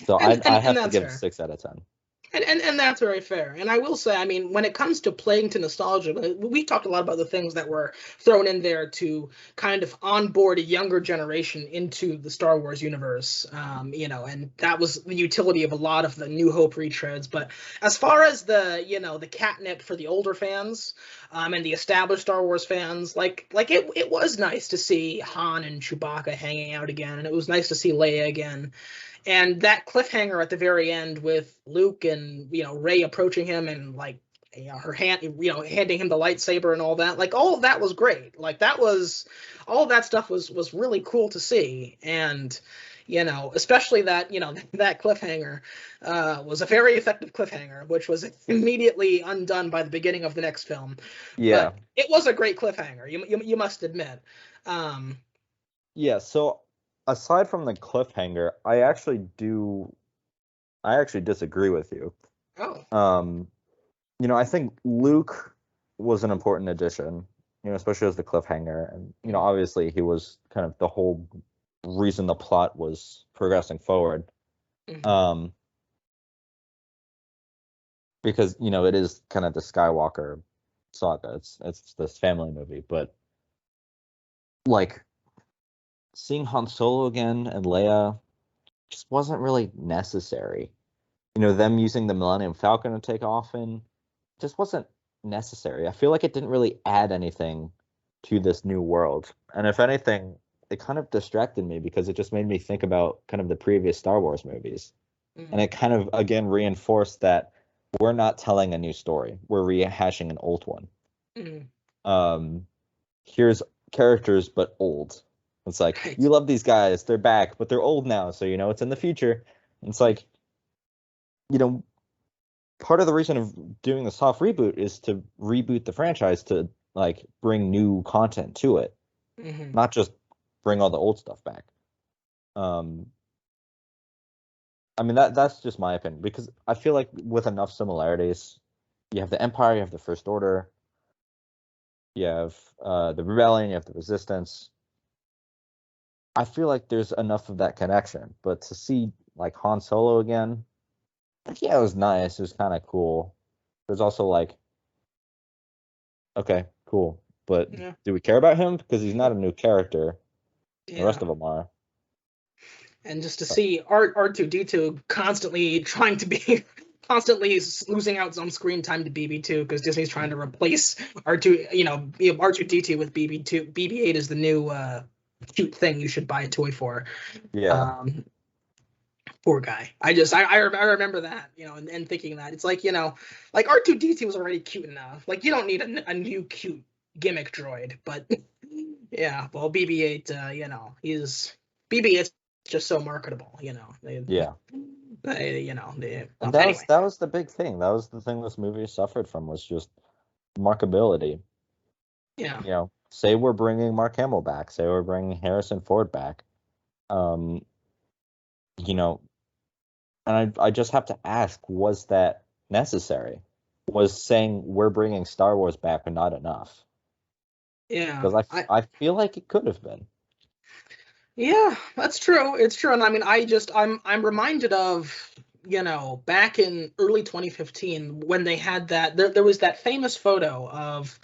A: So I
B: and
A: have to
B: that's
A: give
B: fair.
A: 6 out of 10.
B: And that's very fair. And I will say, I mean, when it comes to playing to nostalgia, we talked a lot about the things that were thrown in there to kind of onboard a younger generation into the Star Wars universe. And that was the utility of a lot of the New Hope retreads. But as far as the catnip for the older fans, and the established Star Wars fans, it was nice to see Han and Chewbacca hanging out again, and it was nice to see Leia again. And that cliffhanger at the very end with Luke and Rey approaching him and her hand, handing him the lightsaber and all that, all of that was great. All of that stuff was really cool to see. And especially that that cliffhanger was a very effective cliffhanger, which was immediately undone by the beginning of the next film.
A: Yeah.
B: But it was a great cliffhanger, you must admit.
A: Yeah, so aside from the cliffhanger, I actually disagree with you.
B: Oh.
A: I think Luke was an important addition, especially as the cliffhanger. And, obviously he was kind of the whole reason the plot was progressing forward.
B: Mm-hmm.
A: Because, it is kind of the Skywalker saga. It's this family movie, but seeing Han Solo again and Leia just wasn't really necessary. Them using the Millennium Falcon to take off in just wasn't necessary. I feel like it didn't really add anything to this new world. And if anything, it kind of distracted me because it just made me think about kind of the previous Star Wars movies.
B: Mm-hmm.
A: And it kind of, again, reinforced that we're not telling a new story. We're rehashing an old one.
B: Mm-hmm.
A: Here's characters, but old. It's like,
B: Right.
A: You love these guys, they're back, but they're old now, so it's in the future. And it's like, part of the reason of doing the soft reboot is to reboot the franchise to bring new content to it,
B: Mm-hmm.
A: not just bring all the old stuff back. I mean that's just my opinion, because I feel like with enough similarities, you have the Empire, you have the First Order, you have the Rebellion, you have the Resistance. I feel like there's enough of that connection, but to see Han Solo again, yeah, it was nice. It was kind of cool. There's also okay, cool, but
B: Yeah.
A: do we care about him? Because he's not a new character.
B: Yeah.
A: The rest of them are.
B: And just to see R2D2 constantly trying to be constantly losing out on screen time to BB2 because Disney's trying to replace R2, R2D2 with BB2. BB8 is the new cute thing you should buy a toy for.
A: Yeah.
B: Poor guy. I remember that, and thinking that it's R2D2 was already cute enough. You don't need a new cute gimmick droid, but yeah, well, BB8, BB8's just so marketable,
A: Yeah.
B: Well,
A: And that was the big thing. That was the thing this movie suffered from, was just marketability.
B: Yeah.
A: Say we're bringing Mark Hamill back. Say we're bringing Harrison Ford back. And I just have to ask, was that necessary? Was saying we're bringing Star Wars back not enough?
B: Yeah.
A: Because I feel like it could have been.
B: Yeah, that's true. It's true. And I mean, I'm reminded of, back in early 2015 when they had there was that famous photo of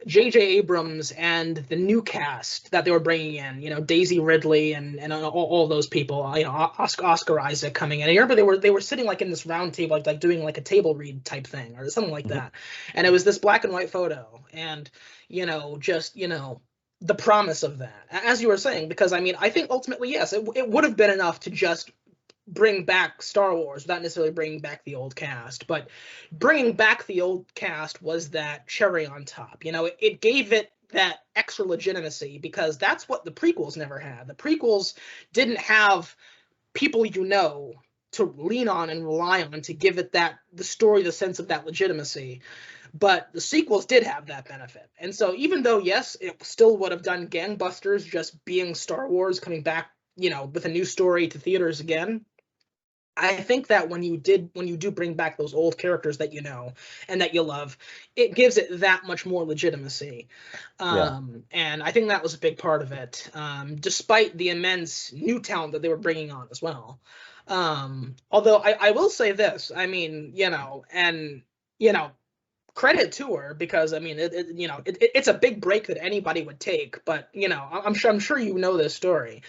B: J.J. Abrams and the new cast that they were bringing in, Daisy Ridley and all those people, Oscar Isaac coming in. I remember they were sitting in this round table, doing a table read type thing or something like that. And it was this black and white photo, and just the promise of that, as you were saying, because I mean, I think ultimately, yes, it would have been enough to just bring back Star Wars without necessarily bringing back the old cast. But bringing back the old cast was that cherry on top. It gave it that extra legitimacy, because that's what the prequels never had. The prequels didn't have people to lean on and rely on to give it the story the sense of that legitimacy. But the sequels did have that benefit. And so even though, yes, it still would have done gangbusters just being Star Wars coming back, with a new story to theaters again, I think that when you do bring back those old characters that and that you love, it gives it that much more legitimacy. And I think that was a big part of it, despite the immense new talent that they were bringing on as well. Although I will say this, I mean, and credit to her, because I mean, it's a big break that anybody would take. But I'm sure you know this story.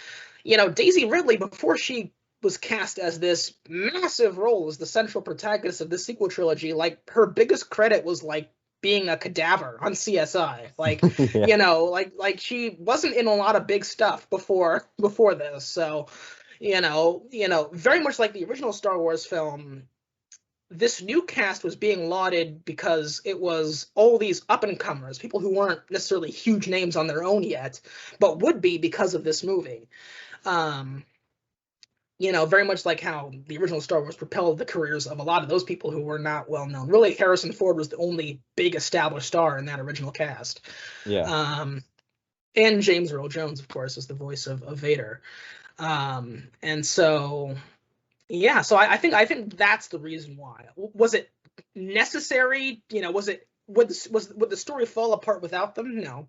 B: Daisy Ridley, before she was cast as this massive role as the central protagonist of this sequel trilogy, like her biggest credit was like being a cadaver on CSI. Like,
A: Yeah.
B: like she wasn't in a lot of big stuff before this. So, very much like the original Star Wars film, this new cast was being lauded because it was all these up and comers, people who weren't necessarily huge names on their own yet, but would be because of this movie. Um, very much like how the original Star Wars propelled the careers of a lot of those people who were not well known. Really, Harrison Ford was the only big established star in that original cast.
A: Yeah.
B: And James Earl Jones, of course, is the voice of Vader. And so, yeah, so I think that's the reason why. Was it necessary? Would the story fall apart without them? No,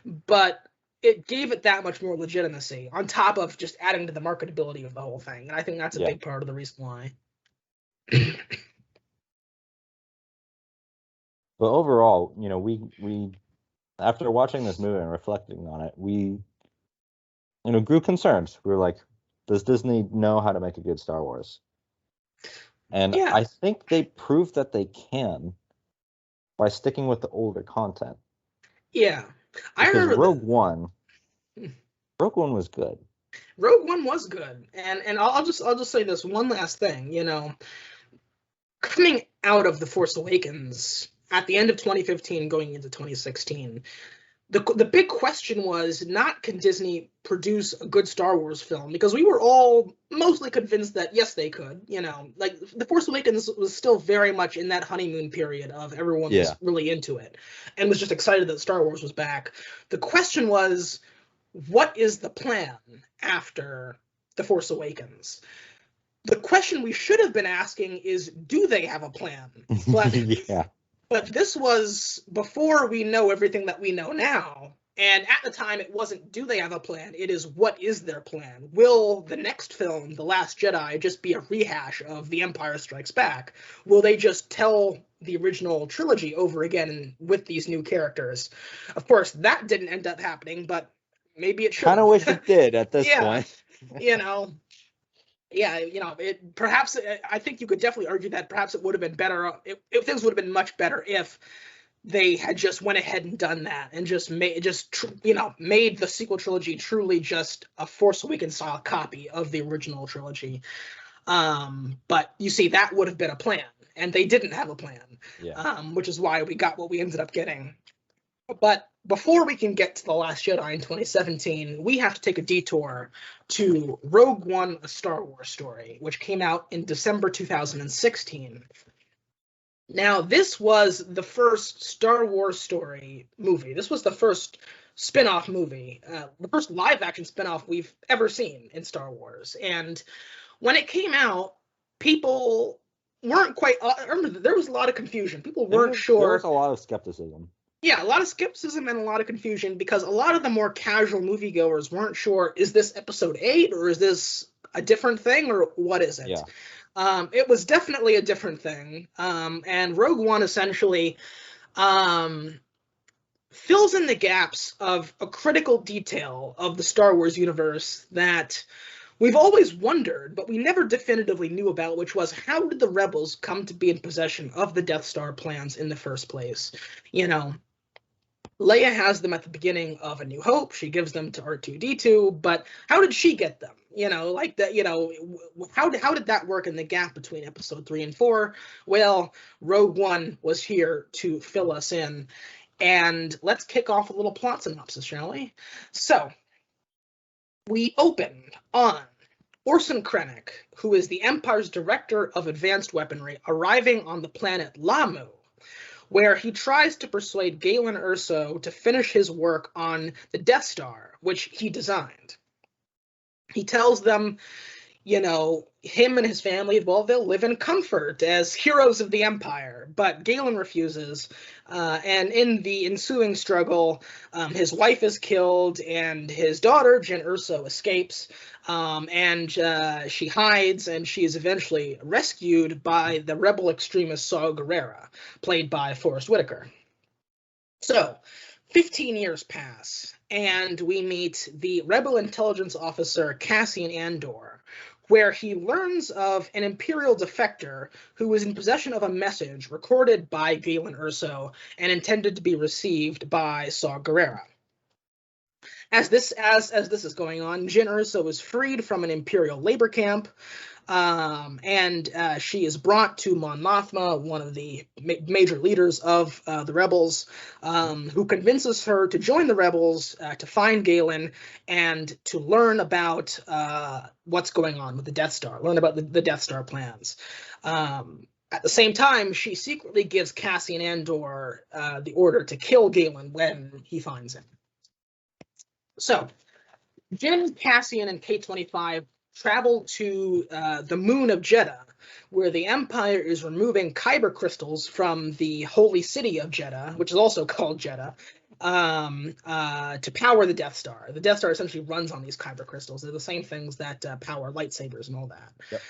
B: but it gave it that much more legitimacy on top of just adding to the marketability of the whole thing. And I think that's a
A: Yeah.
B: big part of the reason why.
A: But overall, we after watching this movie and reflecting on it, we grew concerned. We were like, does Disney know how to make a good Star Wars? And
B: Yeah.
A: I think they proved that they can by sticking with the older content.
B: Yeah. I
A: Because
B: remember
A: Rogue One was good.
B: Rogue One was good. And I'll just say this one last thing, coming out of The Force Awakens at the end of 2015 going into 2016, the big question was not, can Disney produce a good Star Wars film? Because we were all mostly convinced that yes, they could. Like The Force Awakens was still very much in that honeymoon period of everyone was really into it and was just excited that Star Wars was back. The question was, what is the plan after The Force Awakens? The question we should have been asking is, do they have a plan? But
A: Yeah.
B: but this was before we know everything that we know now. And at the time, it wasn't, do they have a plan? It is, what is their plan? Will the next film, The Last Jedi, just be a rehash of The Empire Strikes Back? Will they just tell the original trilogy over again with these new characters? Of course, that didn't end up happening, but maybe it should.
A: Kind of wish it did at this
B: Yeah.
A: point.
B: Yeah, perhaps I think you could definitely argue that perhaps it would have been better if things would have been much better if they had just went ahead and done that and just made the sequel trilogy truly just a Force Awakens style copy of the original trilogy. But you see, that would have been a plan, and they didn't have a plan.
A: Yeah.
B: Which is why we got what we ended up getting. But before we can get to The Last Jedi in 2017, we have to take a detour to Rogue One, A Star Wars Story, which came out in December 2016. Now, this was the first Star Wars story movie. This was the first spin-off movie, the first live-action spin-off we've ever seen in Star Wars. And when it came out, people weren't quite... I remember there was a lot of confusion. People weren't sure...
A: There was a lot of skepticism.
B: Yeah, a lot of skepticism and a lot of confusion, because a lot of the more casual moviegoers weren't sure, is this episode 8 or is this a different thing, or what is it?
A: Yeah.
B: It was definitely a different thing. And Rogue One essentially fills in the gaps of a critical detail of the Star Wars universe that we've always wondered, but we never definitively knew about, which was, how did the rebels come to be in possession of the Death Star plans in the first place? Leia has them at the beginning of A New Hope. She gives them to R2-D2, but how did she get them? How did that work in the gap between episode 3 and 4? Well, Rogue One was here to fill us in. And let's kick off a little plot synopsis, shall we? So, we open on Orson Krennic, who is the Empire's director of advanced weaponry, arriving on the planet Lamu, where he tries to persuade Galen Erso to finish his work on the Death Star, which he designed. He tells them, him and his family, well, they'll live in comfort as heroes of the Empire. But Galen refuses, and in the ensuing struggle, his wife is killed, and his daughter, Jyn Erso, escapes, and she hides, and she is eventually rescued by the rebel extremist Saw Gerrera, played by Forrest Whitaker. So, 15 years pass, and we meet the rebel intelligence officer Cassian Andor, where he learns of an Imperial defector who was in possession of a message recorded by Galen Erso and intended to be received by Saw Gerrera. As this is going on, Jyn Erso is freed from an Imperial labor camp, and she is brought to Mon Mothma, one of the major leaders of the rebels, who convinces her to join the rebels, to find Galen, and to learn about what's going on with the Death Star, learn about the Death Star plans. At the same time, she secretly gives Cassian Andor the order to kill Galen when he finds him. So, Jyn, Cassian, and K-25 travel to the moon of Jeddah, where the Empire is removing kyber crystals from the holy city of Jeddah, which is also called Jeddah, to power the Death Star. The Death Star essentially runs on these kyber crystals. They're the same things that power lightsabers and all that.
A: Yep.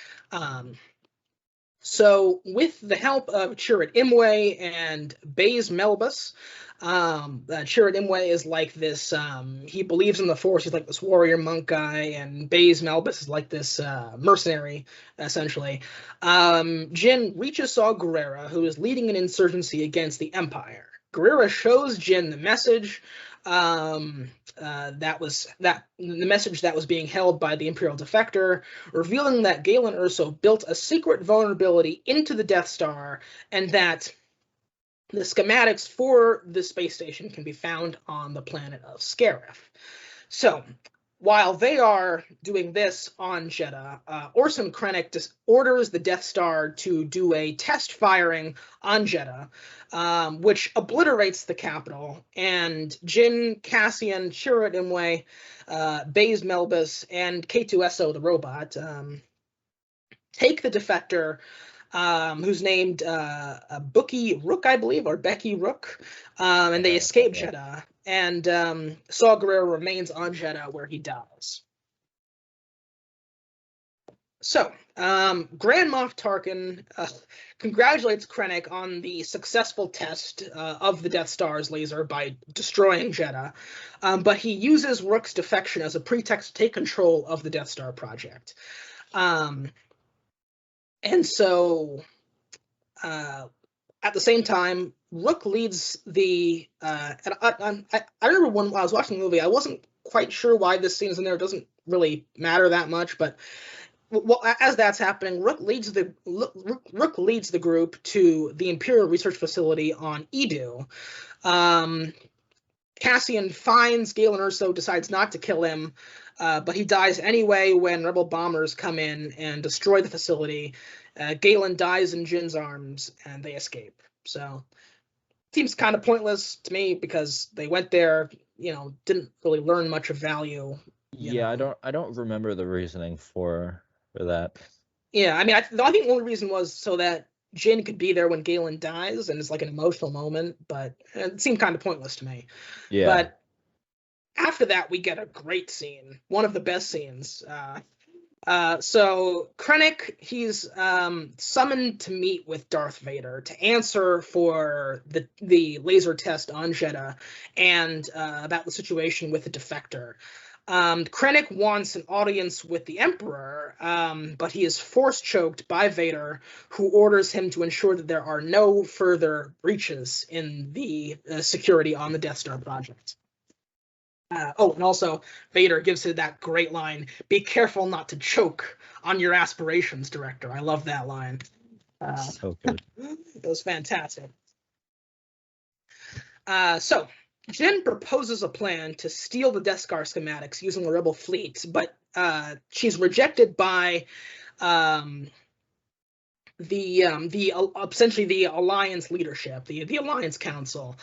B: So, with the help of Chirrut Imwe and Baze Melbus, Chirrut Imwe is like this, he believes in the Force, he's like this warrior monk guy, and Baze Melbus is like this mercenary, essentially. Jyn reaches Saw Gerrera, who is leading an insurgency against the Empire. Gerrera shows Jyn the message, the message that was being held by the Imperial defector, revealing that Galen Erso built a secret vulnerability into the Death Star, and that the schematics for the space station can be found on the planet of Scarif. So, while they are doing this on Jeddah, Orson Krennic orders the Death Star to do a test firing on Jeddah, which obliterates the capital, and Jyn, Cassian, Chirrut Imwe, Baze Melbus, and K2SO, the robot, take the defector, who's named Bookie Rook, I believe, or Becky Rook, and they escape Jeddah, and Saw Gerrera remains on Jeddah, where he dies. So, Grand Moff Tarkin congratulates Krennic on the successful test of the Death Star's laser by destroying Jeddah, but he uses Rook's defection as a pretext to take control of the Death Star project. And so, at the same time, Rook leads the. I remember when I was watching the movie, I wasn't quite sure why this scene is in there. It doesn't really matter that much, but as that's happening, Rook leads the group to the Imperial Research Facility on Edu. Cassian finds Galen Erso, decides not to kill him, but he dies anyway when rebel bombers come in and destroy the facility. Galen dies in Jyn's arms, and they escape. So, seems kind of pointless to me because they went there, didn't really learn much of value.
A: I don't remember the reasoning for that.
B: Yeah, I mean, I think the only reason was so that Jyn could be there when Galen dies, and it's like an emotional moment, but it seemed kind of pointless to me.
A: Yeah.
B: But after that, we get a great scene, one of the best scenes. So Krennic, he's summoned to meet with Darth Vader to answer for the laser test on Jeddah and about the situation with the defector. Krennic wants an audience with the Emperor, but he is force choked by Vader, who orders him to ensure that there are no further breaches in the security on the Death Star project. And also, Vader gives it that great line, "Be careful not to choke on your aspirations, Director." I love that line.
A: So good.
B: It was fantastic. So, Jyn proposes a plan to steal the Death Star schematics using the Rebel fleet, but she's rejected by essentially the Alliance leadership, the Alliance Council,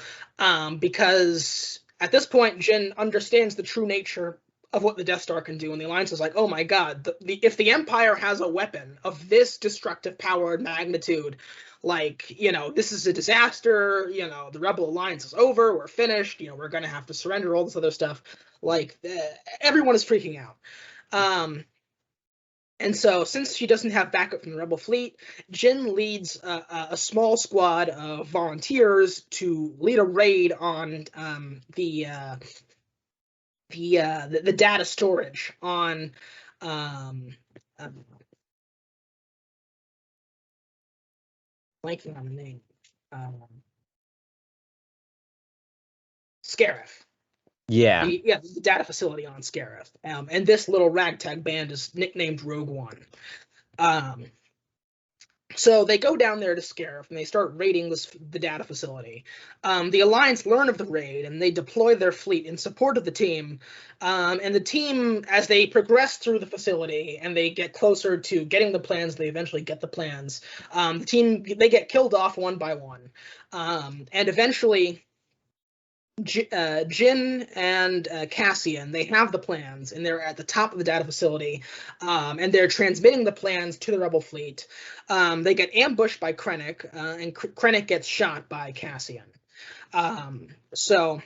B: because at this point, Jyn understands the true nature of what the Death Star can do, and the Alliance is like, oh my god, if the Empire has a weapon of this destructive power and magnitude, like, this is a disaster, the Rebel Alliance is over, we're finished, we're gonna have to surrender, all this other stuff. Like, everyone is freaking out. And so, since she doesn't have backup from the Rebel fleet, Jyn leads a small squad of volunteers to lead a raid on the data storage on blanking on the name, Scarif.
A: Yeah.
B: The data facility on Scarif. And this little ragtag band is nicknamed Rogue One. So they go down there to Scarif and they start raiding the data facility. The Alliance learn of the raid and they deploy their fleet in support of the team. And the team, as they progress through the facility and they get closer to getting the plans, they eventually get the plans. The team, they get killed off one by one. And eventually, Jyn and Cassian, they have the plans, and they're at the top of the data facility, and they're transmitting the plans to the Rebel fleet. They get ambushed by Krennic, and Krennic gets shot by Cassian. So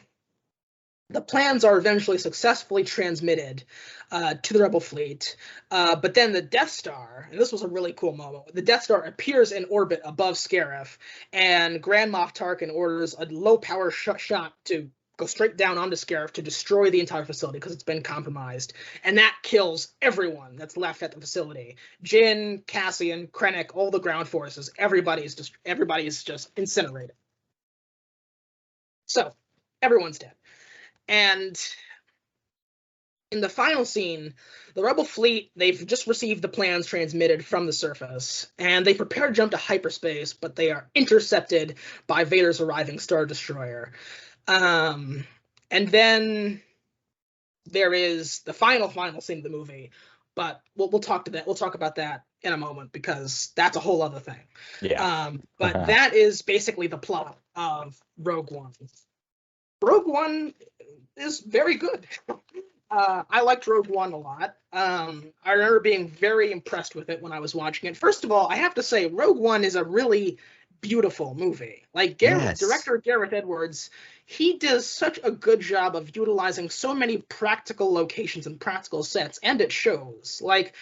B: the plans are eventually successfully transmitted to the Rebel fleet, but then the Death Star, and this was a really cool moment, the Death Star appears in orbit above Scarif, and Grand Moff Tarkin orders a low-power shot to go straight down onto Scarif to destroy the entire facility because it's been compromised, and that kills everyone that's left at the facility. Jyn, Cassian, Krennic, all the ground forces, everybody's just incinerated. So everyone's dead. And in the final scene, the Rebel fleet, they've just received the plans transmitted from the surface, and they prepare to jump to hyperspace, but they are intercepted by Vader's arriving Star Destroyer. And then there is the final scene of the movie, but we'll talk about that in a moment because that's a whole other thing.
A: Yeah.
B: But that is basically the plot of Rogue One. Rogue One is very good. I liked Rogue One a lot. I remember being very impressed with it when I was watching it. First of all, I have to say, Rogue One is a really beautiful movie. Like, director Gareth Edwards, he does such a good job of utilizing so many practical locations and practical sets, and it shows. Like,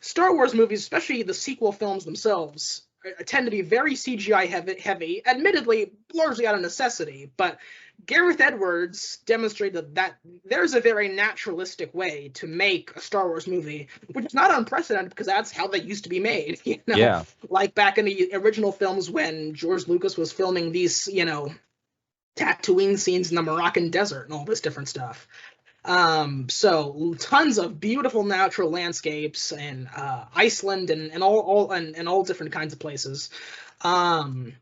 B: Star Wars movies, especially the sequel films themselves, tend to be very CGI heavy, admittedly largely out of necessity, but Gareth Edwards demonstrated that there's a very naturalistic way to make a Star Wars movie, which is not unprecedented because that's how they used to be made.
A: Yeah.
B: Like back in the original films when George Lucas was filming these, Tatooine scenes in the Moroccan desert and all this different stuff. So tons of beautiful natural landscapes and Iceland and all different kinds of places. And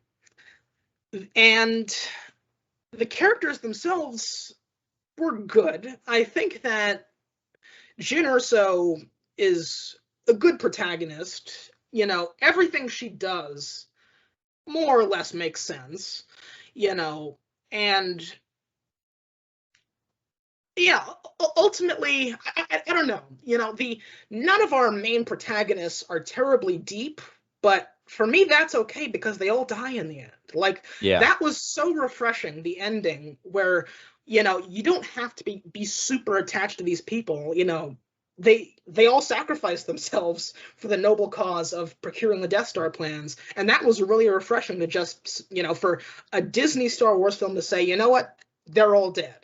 B: the characters themselves were good. I think that Jyn Erso is a good protagonist. Everything she does more or less makes sense. And yeah, ultimately, I don't know. None of our main protagonists are terribly deep, but for me, that's okay because they all die in the end. Like, that was so refreshing, the ending, where, you don't have to be super attached to these people. They all sacrificed themselves for the noble cause of procuring the Death Star plans. And that was really refreshing to just, for a Disney Star Wars film to say, you know what, they're all dead.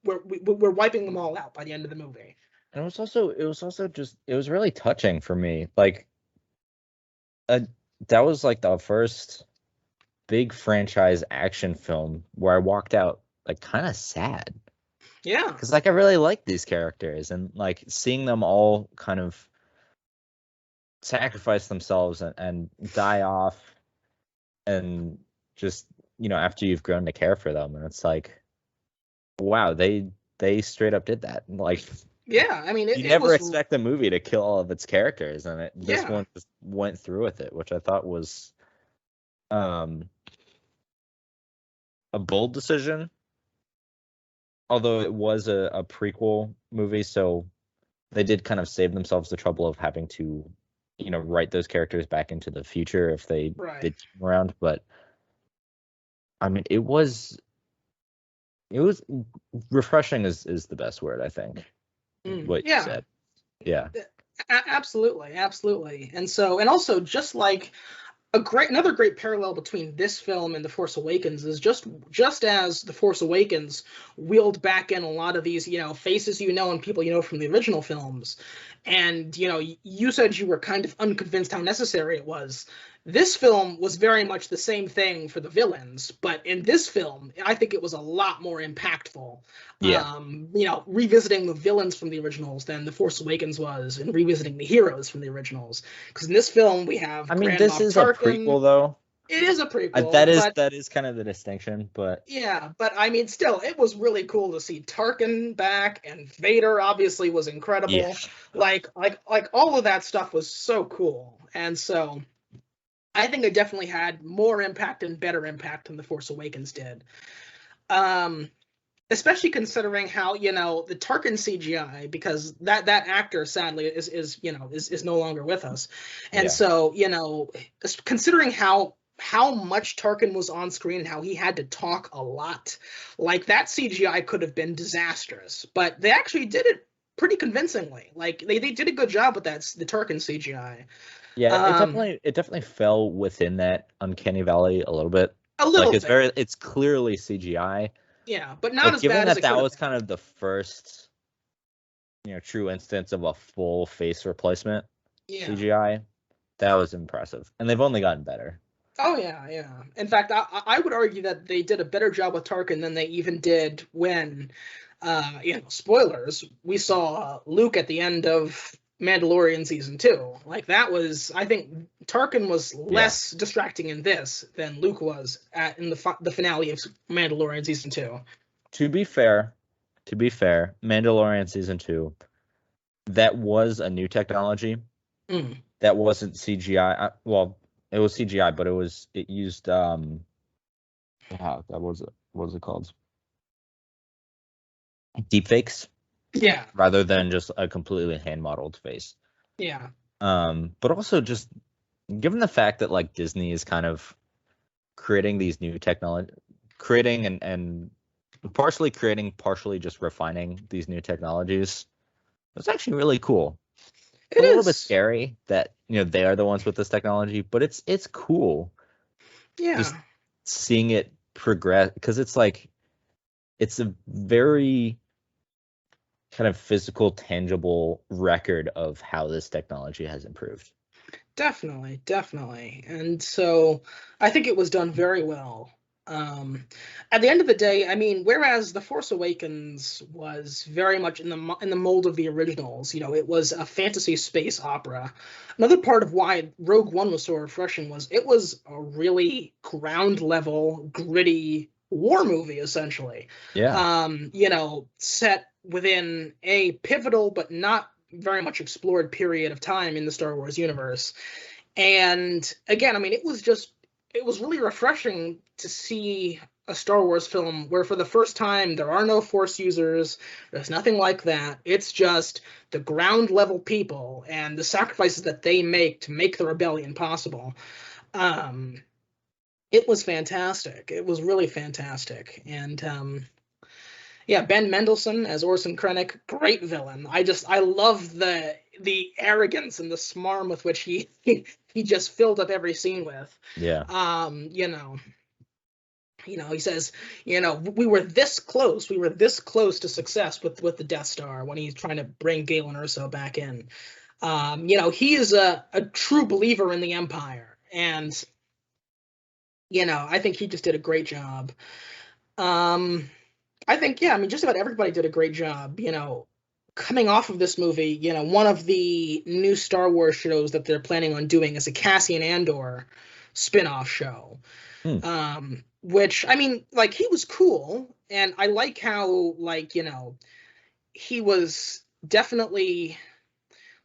B: We're wiping them all out by the end of the movie.
A: And it was really touching for me. Like, that was like the first big franchise action film where I walked out like kind of sad.
B: Yeah.
A: Because like I really like these characters, and like seeing them all kind of sacrifice themselves and die off, and just after you've grown to care for them, and it's like, wow, they straight up did that. Like,
B: yeah, I mean,
A: you never expect a movie to kill all of its characters, and this one just went through with it, which I thought was a bold decision, although it was a prequel movie, so they did kind of save themselves the trouble of having to, write those characters back into the future if they
B: Right.
A: did come around. But I mean, it was refreshing is the best word, I think. What you
B: Yeah.
A: said. Yeah.
B: Absolutely, absolutely. And also just like another great parallel between this film and The Force Awakens is just as The Force Awakens wheeled back in a lot of these, faces and people from the original films. And you said you were kind of unconvinced how necessary it was. This film was very much the same thing for the villains, but in this film, I think it was a lot more impactful.
A: Yeah.
B: Revisiting the villains from the originals than The Force Awakens was, and revisiting the heroes from the originals. Because in this film, we have
A: I mean,
B: Grand
A: this
B: Moff
A: is a
B: Tarkin.
A: prequel, though.
B: It is a
A: That
B: prequel,
A: is
B: but
A: that is kind of the distinction, but
B: yeah, but I mean, still, it was really cool to see Tarkin back, and Vader obviously was
A: yeah.
B: incredible. Like all of that stuff was so cool, and so I think it definitely had more impact and better impact than The Force Awakens did. Um, Especially considering how the Tarkin CGI, because that actor sadly is no longer with us, and
A: Yeah.
B: so considering how much Tarkin was on screen and how he had to talk a lot, like that CGI could have been disastrous, but they actually did it pretty convincingly. Like they did a good job with the Tarkin CGI.
A: Yeah, it
B: Um,
A: definitely fell within that uncanny valley a little bit.
B: a
A: Like
B: little bit,
A: it's clearly CGI,
B: yeah, but not
A: but
B: as
A: given
B: bad as
A: that
B: it could
A: that
B: have
A: was
B: been.
A: kind of the first, true instance of a full face replacement
B: Yeah.
A: CGI, that was impressive. And they've only gotten better.
B: Oh yeah, yeah. In fact, I would argue that they did a better job with Tarkin than they even did when, spoilers. We saw Luke at the end of Mandalorian season 2. Like that was, I think, Tarkin was
A: Yeah.
B: less distracting in this than Luke was in the finale of Mandalorian season 2.
A: To be fair, Mandalorian season 2, that was a new technology.
B: Mm.
A: That wasn't CGI. Well, it was CGI, but it used that was what was it called? Deepfakes
B: Yeah,
A: rather than just a completely hand modeled face.
B: yeah,
A: But also just given the fact that like Disney is kind of creating these new technology, creating and partially creating, partially just refining these new technologies. It's actually really cool.
B: it
A: A little bit
B: is.
A: scary that they are the ones with this technology, but it's cool just
B: Yeah,
A: seeing it progress because it's a very kind of physical, tangible record of how this technology has improved.
B: definitely, definitely. And so I think it was done very well. Um, at the end of the day, I mean, whereas The Force Awakens was very much in the mold of the originals, it was a fantasy space opera. Another part of why Rogue One was so refreshing was it was a really ground level, gritty war movie, essentially.
A: Yeah.
B: Set within a pivotal but not very much explored period of time in the Star Wars universe. And again, I mean, it was really refreshing to see a Star Wars film where for the first time there are no Force users, there's nothing like that. It's just the ground level people and the sacrifices that they make to make the rebellion possible. Um, it was fantastic. It was really fantastic. And yeah, Ben Mendelsohn as Orson Krennic, great villain. I love the arrogance and the smarm with which he just filled up every scene with.
A: Yeah.
B: Um, you know, he says, we were this close to success with the Death Star when he's trying to bring Galen Erso back in. He is a true believer in the Empire, and I think he just did a great job. Um, I think, yeah, I mean, just about everybody did a great job. Coming off of this movie, one of the new Star Wars shows that they're planning on doing is a Cassian Andor spin-off show.
A: Hmm.
B: Which, I mean, like, he was cool, and I like how, like, he was definitely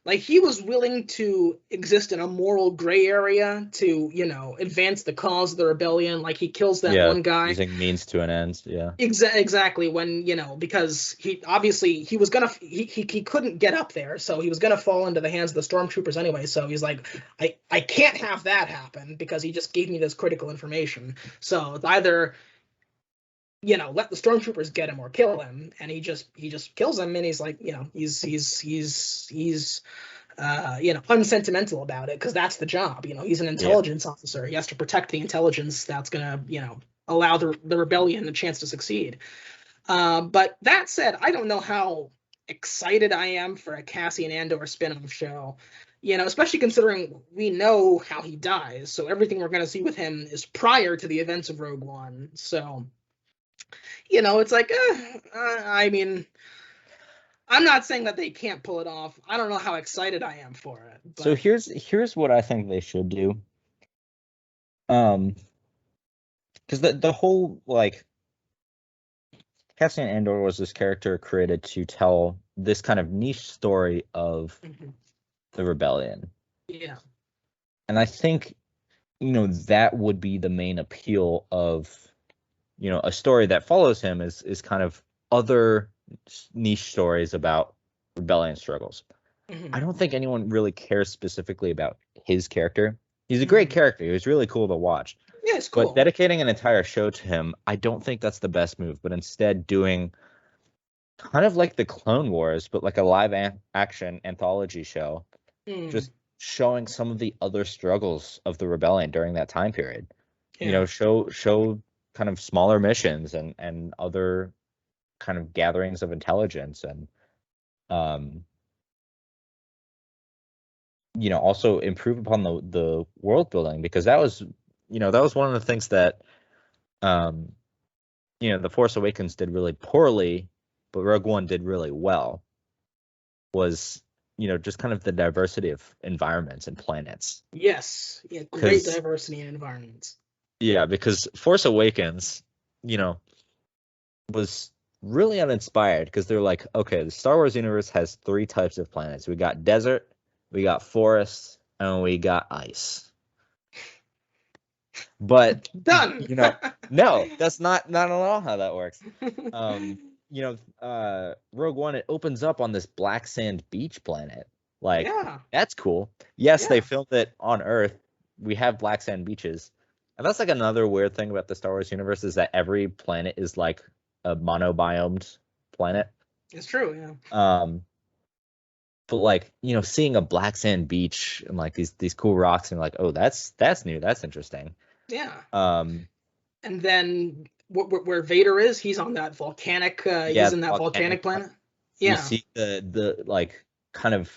B: Like, he was willing to exist in a moral gray area to, advance the cause of the rebellion. Like, he kills that
A: Yeah,
B: one guy.
A: using means to an end. Yeah.
B: Exactly, when, because he was gonna he couldn't get up there, so he was gonna fall into the hands of the stormtroopers anyway. So he's like, I can't have that happen because he just gave me this critical information. So it's either, let the stormtroopers get him or kill him, and he just kills him, and he's like, he's unsentimental about it because that's the job. He's an
A: Yeah.
B: intelligence officer. He has to protect the intelligence that's gonna, allow the rebellion a chance to succeed. But that said, I don't know how excited I am for a Cassian Andor spin-off show. Especially considering we know how he dies, so everything we're gonna see with him is prior to the events of Rogue One. So, it's like, I mean, I'm not saying that they can't pull it off. I don't know how excited I am for it. But...
A: So here's what I think they should do. Because the whole, like, Cassian Andor was this character created to tell this kind of niche story of the rebellion.
B: Yeah.
A: And I think, that would be the main appeal of, a story that follows him is kind of other niche stories about rebellion struggles. I don't think anyone really cares specifically about his character. He's a great character. He was really cool to watch.
B: Yeah, it's cool.
A: But dedicating an entire show to him, I don't think that's the best move. But instead doing kind of like the Clone Wars, but like a live action anthology show, just showing some of the other struggles of the rebellion during that time period.
B: Yeah.
A: Show kind of smaller missions and other kind of gatherings of intelligence, and also improve upon the world building, because that was one of the things that The Force Awakens did really poorly, but Rogue One did really well, was just kind of the diversity of environments and planets.
B: Yes. Yeah, great diversity in environments.
A: Yeah, because Force Awakens, was really uninspired, because they're like, okay, the Star Wars universe has 3 types of planets. We got desert, we got forest, and we got ice. But
B: done.
A: No, that's not at all how that works. Rogue One, it opens up on this black sand beach planet. Like, that's cool. Yes, they filmed it on Earth. We have black sand beaches. And that's like another weird thing about the Star Wars universe, is that every planet is like a monobiomed planet.
B: It's true, yeah.
A: But like, seeing a black sand beach and like these cool rocks, and like, oh, that's new, that's interesting.
B: Yeah.
A: And
B: then where Vader is, he's on that volcanic. He's in that volcanic planet. Yeah.
A: You see the like kind of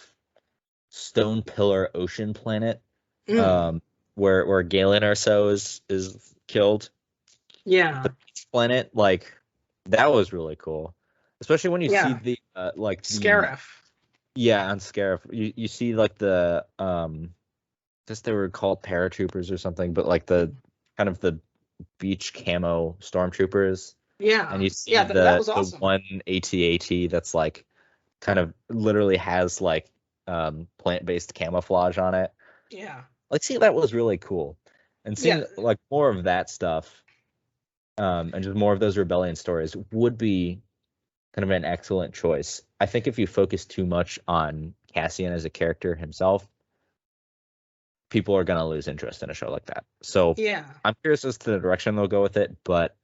A: stone pillar ocean planet, where Galen Erso is killed.
B: Yeah.
A: The beach planet, like, that was really cool, especially when you see the like
B: Scarif.
A: Yeah, on Scarif, you see like the guess they were called paratroopers or something, but like the kind of the beach camo stormtroopers.
B: Yeah.
A: And you see
B: that was awesome.
A: the one AT-AT that's like kind of literally has like plant-based camouflage on it.
B: Yeah.
A: Like, see, that was really cool. And seeing like more of that stuff, and just more of those rebellion stories would be kind of an excellent choice. I think if you focus too much on Cassian as a character himself, people are going to lose interest in a show like that. So I'm curious as to the direction they'll go with it, but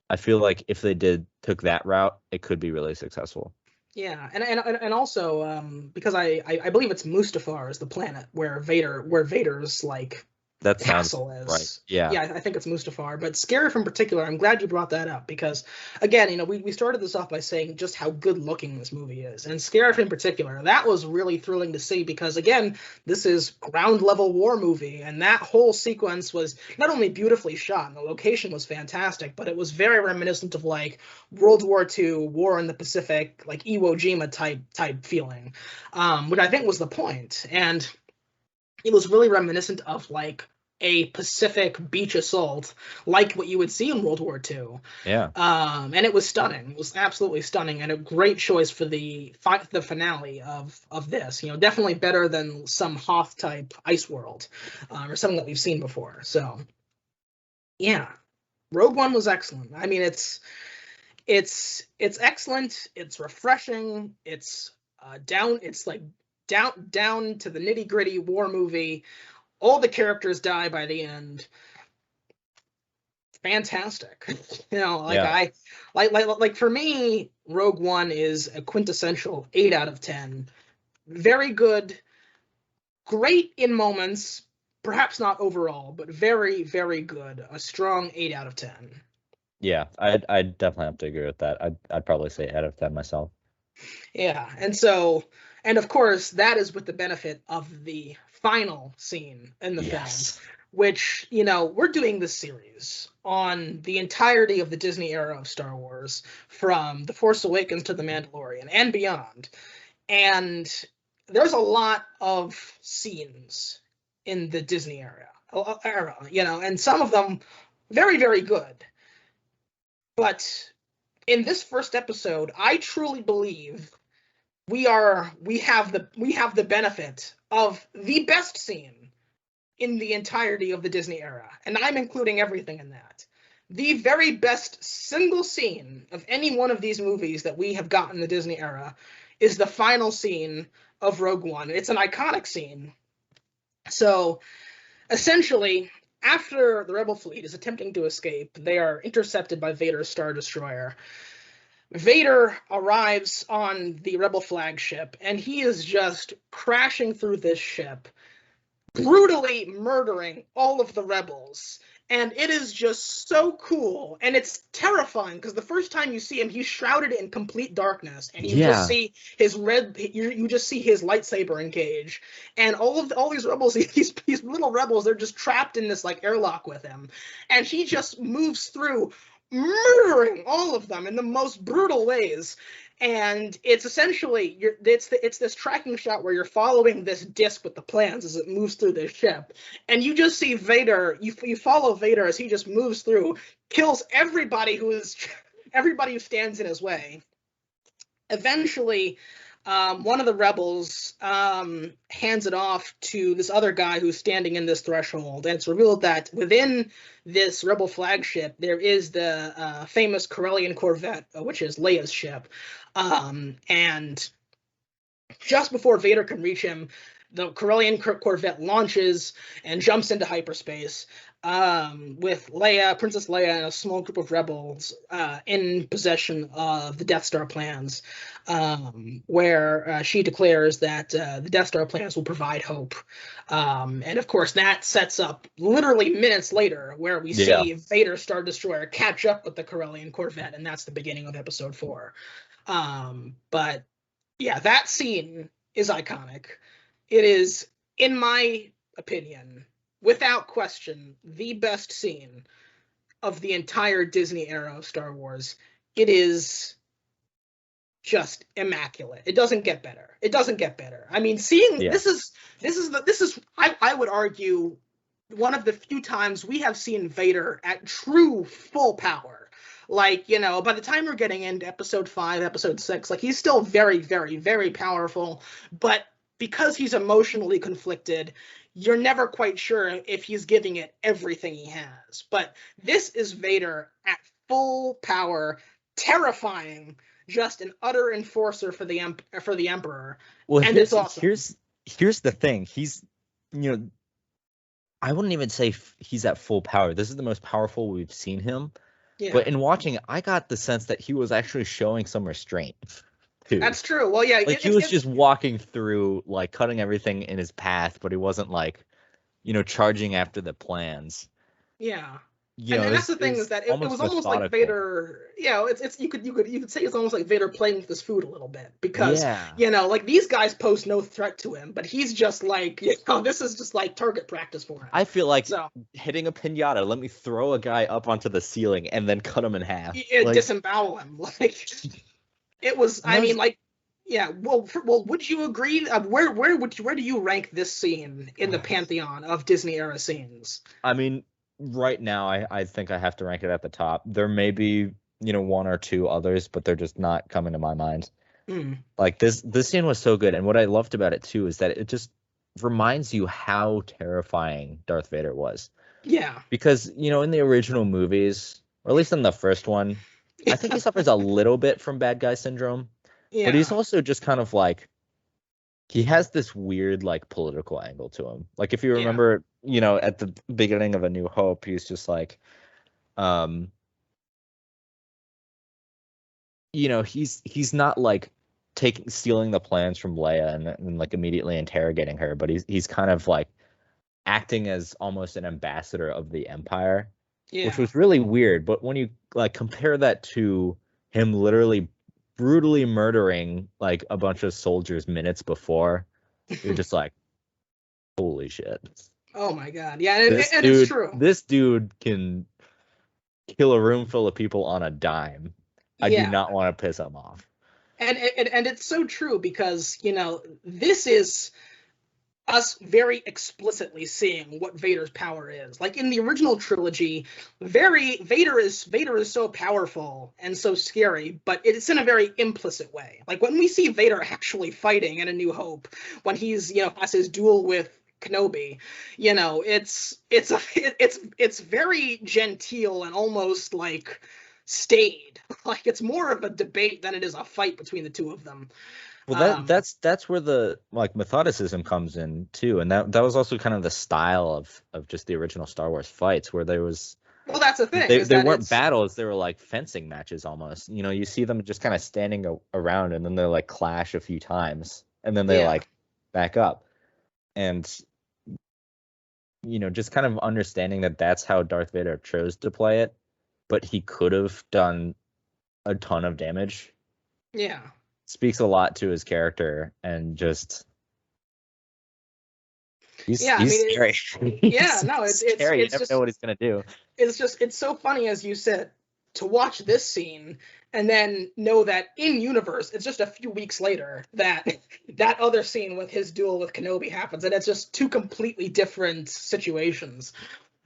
A: I feel like if they took that route, it could be really successful.
B: Yeah, and also because I believe it's Mustafar is the planet where Vader's like
A: that
B: castle is.
A: Right. Yeah.
B: Yeah, I think it's Mustafar. But Scarif in particular, I'm glad you brought that up, because again, we started this off by saying just how good looking this movie is. And Scarif in particular, that was really thrilling to see, because again, this is ground level war movie, and that whole sequence was not only beautifully shot, and the location was fantastic, but it was very reminiscent of like World War II, War in the Pacific, like Iwo Jima type feeling, which I think was the point. And it was really reminiscent of like a Pacific beach assault like what you would see in World War II.
A: Yeah.
B: And it was stunning. It was absolutely stunning, and a great choice for the finale of this. Definitely better than some Hoth type Ice World, or something that we've seen before. So, yeah, Rogue One was excellent. I mean, it's excellent. It's refreshing. It's down. It's like down to the nitty gritty war movie. All the characters die by the end. Fantastic.
A: Yeah.
B: I like for me, Rogue One is a quintessential 8 out of 10. Very good, great in moments, perhaps not overall, but very, very good. A strong 8 out of 10.
A: Yeah, I'd definitely have to agree with that. I'd probably say out of 10 myself.
B: Yeah, and of course, that is with the benefit of the final scene in the film,
A: Yes.
B: which, we're doing this series on the entirety of the Disney era of Star Wars, from The Force Awakens to The Mandalorian and beyond. And there's a lot of scenes in the Disney era, and some of them very, very good. But in this first episode, I truly believe we have the benefit of the best scene in the entirety of the Disney era, and I'm including everything in that. The very best single scene of any one of these movies that we have gotten in the Disney era is the final scene of Rogue One. It's an iconic scene. So, essentially, after the Rebel fleet is attempting to escape, they are intercepted by Vader's Star Destroyer. Vader arrives on the Rebel flagship, and he is just crashing through this ship, brutally murdering all of the rebels. And it is just so cool, and it's terrifying because the first time you see him, he's shrouded in complete darkness, and you just see his you just see his lightsaber engage, and all these rebels, these little rebels, they're just trapped in this like airlock with him, and he just moves through, murdering all of them in the most brutal ways. And it's essentially it's this tracking shot where you're following this disc with the plans as it moves through this ship, and you just see Vader. You follow Vader as he just moves through, kills everybody who stands in his way. Eventually, one of the rebels hands it off to this other guy who's standing in this threshold, and it's revealed that within this rebel flagship there is the famous Corellian Corvette, which is Leia's ship. And just before Vader can reach him, the Corellian Corvette launches and jumps into hyperspace, with Princess Leia, and a small group of rebels in possession of the Death Star plans, where she declares that the Death Star plans will provide hope. And of course, that sets up literally minutes later, where we see Vader's Star Destroyer catch up with the Corellian Corvette, and that's the beginning of Episode 4. But yeah, that scene is iconic. It is, in my opinion, without question, the best scene of the entire Disney era of Star Wars. It is just immaculate. It doesn't get better. It doesn't get better. I mean, this is I would argue one of the few times we have seen Vader at true full power. Like, by the time we're getting into Episode 5, Episode 6, like, he's still very, very, very powerful, but because he's emotionally conflicted, you're never quite sure if he's giving it everything he has. But this is Vader at full power, terrifying, just an utter enforcer for the Emperor.
A: Well,
B: and it's awesome.
A: Here's the thing. He's, I wouldn't even say he's at full power. This is the most powerful we've seen him. Yeah. But in watching it, I got the sense that he was actually showing some restraint, too.
B: That's true. Well, yeah.
A: Like, he was just walking through, like, cutting everything in his path, but he wasn't, like, charging after the plans.
B: Yeah. And that's the thing, is that it was almost like Vader. It's you could say it's almost like Vader playing with his food a little bit, because like, these guys pose no threat to him, but he's just like, this is just like target practice for him.
A: I feel like hitting a pinata. Let me throw a guy up onto the ceiling and then cut him in half.
B: Disembowel him. Like, it was. I mean, like, Yeah, well, would you agree? Where do you rank this scene in the pantheon of Disney era scenes?
A: I mean, right now, I think I have to rank it at the top. There may be, one or two others, but they're just not coming to my mind.
B: Mm,
A: Like this scene was so good, and what I loved about it too is that it just reminds you how terrifying Darth Vader was.
B: yeah,
A: Because, in the original movies, or at least in the first one, I think he suffers a little bit from bad guy syndrome, but he's
B: yeah,
A: also just kind of like he has this weird like political angle to him. Like if you
B: yeah.
A: remember, at the beginning of A New Hope, he's just like um he's not like taking stealing the plans from Leia and like immediately interrogating her, but he's kind of like acting as almost an ambassador of the Empire, which
B: Yeah.
A: was really weird. But when you like compare that to him literally brutally murdering like a bunch of soldiers minutes before, you're just like, holy shit.
B: Oh my God. Yeah, and it's true.
A: This dude can kill a room full of people on a dime. I do
B: Yeah.
A: not want to piss him off.
B: And it's so true because, this is us very explicitly seeing what Vader's power is. Like in the original trilogy, Vader is so powerful and so scary, but it's in a very implicit way. Like when we see Vader actually fighting in A New Hope, when he's has his duel with Kenobi, it's very genteel and almost like staid. Like it's more of a debate than it is a fight between the two of them.
A: Well,
B: Um,
A: that's where the like methodicism comes in too, and that was also kind of the style of just the original Star Wars fights, where there was
B: well, that's the thing is
A: they
B: that
A: weren't
B: it's
A: battles, they were like fencing matches almost. You see them just kind of standing around, and then they like clash a few times, and then they
B: yeah.
A: like back up, and just kind of understanding that that's how Darth Vader chose to play it, but he could have done a ton of damage.
B: Yeah.
A: Speaks a lot to his character, and just
B: Yeah, I
A: he's
B: mean,
A: scary.
B: yeah,
A: He's
B: no,
A: scary. You never know what he's gonna do.
B: it's so funny as you said to watch this scene and then know that in universe it's just a few weeks later that that other scene with his duel with Kenobi happens, and it's just two completely different situations.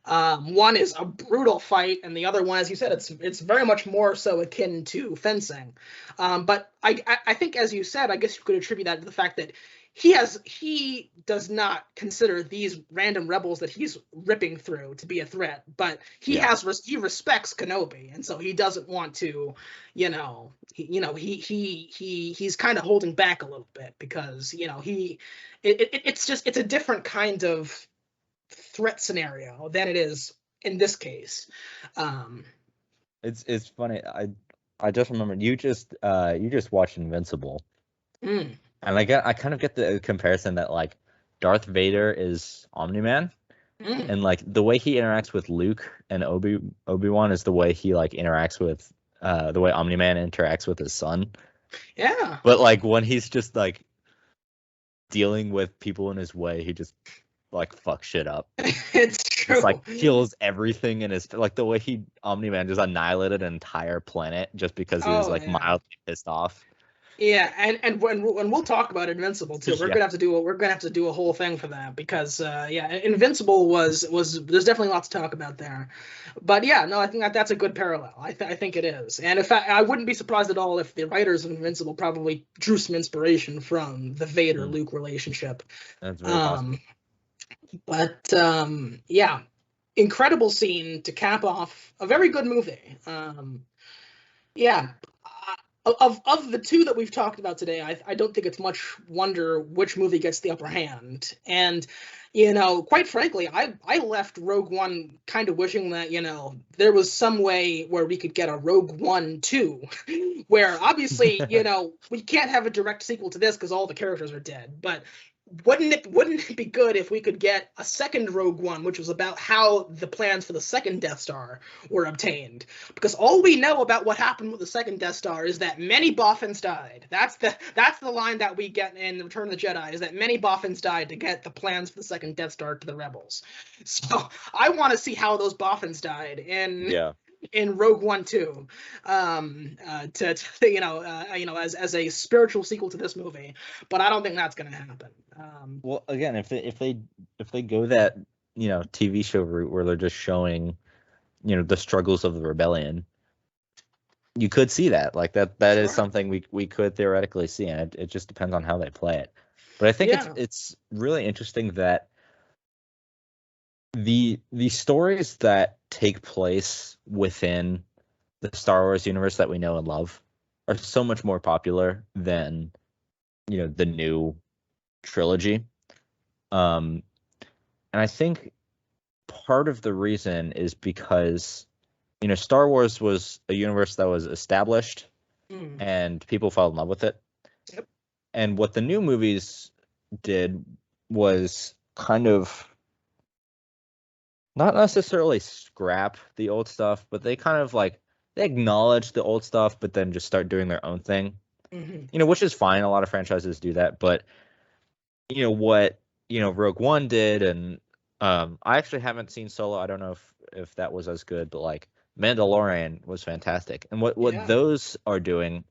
B: One is a brutal fight, and the other one, as you said, it's very much more so akin to fencing. But I think, as you said, I guess you could attribute that to the fact that he does not consider these random rebels that he's ripping through to be a threat, but
A: Yeah.
B: he respects Kenobi, and so he doesn't want to, he's kind of holding back a little bit because it's a different kind of threat scenario than it is in this case. Um,
A: It's funny. I just remembered you just watched Invincible,
B: mm,
A: and I kind of get the comparison that like Darth Vader is Omni-Man,
B: mm,
A: and like the way he interacts with Luke and Obi-Wan is the way he like interacts with the way Omni-Man interacts with his son.
B: yeah,
A: But like when he's just like dealing with people in his way, he just like fuck shit up.
B: it's
A: Just
B: true.
A: like kills everything in his like the way he Omni-Man just annihilated an entire planet just because he was
B: Oh
A: like
B: yeah.
A: mildly pissed off.
B: Yeah, and when we'll talk about Invincible too,
A: Yeah.
B: we're gonna have to do a whole thing for that because yeah, Invincible was there's definitely lots to talk about there, but yeah, no, I think that's a good parallel. I think it is, and in fact, I wouldn't be surprised at all if the writers of Invincible probably drew some inspiration from the Vader
A: Mm,
B: Luke relationship.
A: that's very possible.
B: Um, but yeah, incredible scene to cap off a very good movie. Yeah, of the two that we've talked about today, I don't think it's much wonder which movie gets the upper hand. And quite frankly, I left Rogue One kind of wishing that there was some way where we could get a Rogue One 2, where obviously we can't have a direct sequel to this because all the characters are dead, but wouldn't it be good if we could get a second Rogue One, which was about how the plans for the second Death Star were obtained? Because all we know about what happened with the second Death Star is that many Boffins died. That's the line that we get in Return of the Jedi, is that many Boffins died to get the plans for the second Death Star to the rebels. So I want to see how those Boffins died in
A: Yeah.
B: in Rogue One 2, as a spiritual sequel to this movie. But I don't think that's going to happen.
A: Well, again, if they go that TV show route where they're just showing the struggles of the rebellion, you could see that. Like that
B: Sure.
A: is something we could theoretically see, and it just depends on how they play it. But I think it's really interesting that the stories that take place within the Star Wars universe that we know and love are so much more popular than the new trilogy. And I think part of the reason is because Star Wars was a universe that was established and people fell in love with it.
B: Yep.
A: And what the new movies did was kind of not necessarily scrap the old stuff, but they kind of they acknowledge the old stuff, but then just start doing their own thing. Which is fine. A lot of franchises do that, but what Rogue One did, and I actually haven't seen Solo. I don't know if that was as good, but Mandalorian was fantastic. And what those are doing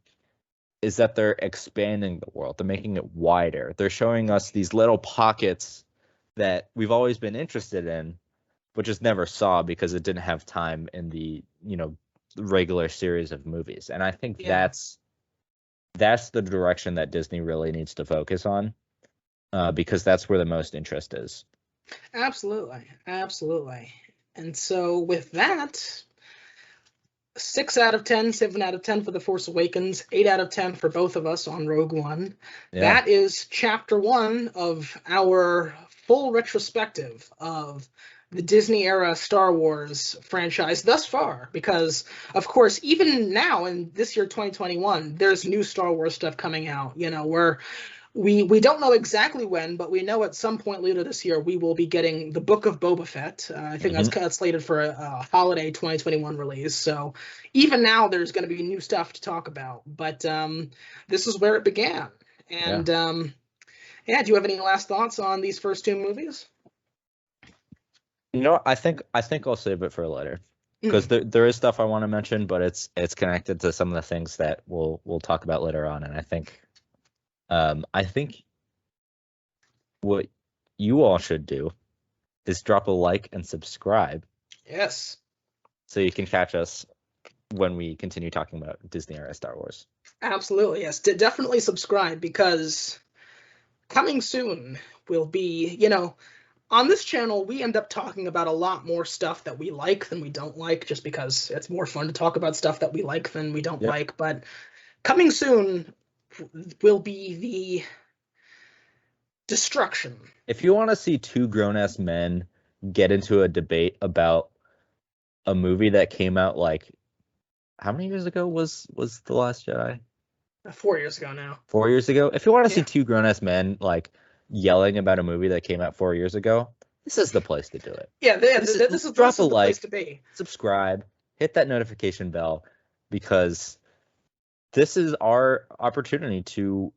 A: is that they're expanding the world. They're making it wider. They're showing us these little pockets that we've always been interested in, but just never saw because it didn't have time in the regular series of movies. And I think that's the direction that Disney really needs to focus on, because that's where the most interest is.
B: Absolutely. And so with that, 6 out of 10, 7 out of 10 for The Force Awakens, 8 out of 10 for both of us on Rogue One. Yeah. That is chapter 1 of our full retrospective of the Disney era Star Wars franchise thus far, because of course even now in this year 2021 there's new Star Wars stuff coming out, where we don't know exactly when, but we know at some point later this year we will be getting the Book of Boba Fett. I think that's slated for a holiday 2021 release. So even now there's going to be new stuff to talk about. But this is where it began. And do you have any last thoughts on these first 2 movies?
A: I think I'll save it for later, because there is stuff I want to mention, but it's connected to some of the things that we'll talk about later on, and I think what you all should do is drop a like and subscribe.
B: Yes.
A: So you can catch us when we continue talking about Disney era Star Wars.
B: Absolutely, yes. Definitely subscribe, because coming soon will be, on this channel, we end up talking about a lot more stuff that we like than we don't like, just because it's more fun to talk about stuff that we like than we don't like. But coming soon will be the destruction.
A: If you want to see 2 grown-ass men get into a debate about a movie that came out how many years ago was The Last Jedi?
B: 4 years ago now.
A: 4 years ago? If you want to see 2 grown-ass men yelling about a movie that came out 4 years ago, this is the place to do it.
B: Yeah, this is the place to be.
A: Subscribe, hit that notification bell, because this is our opportunity to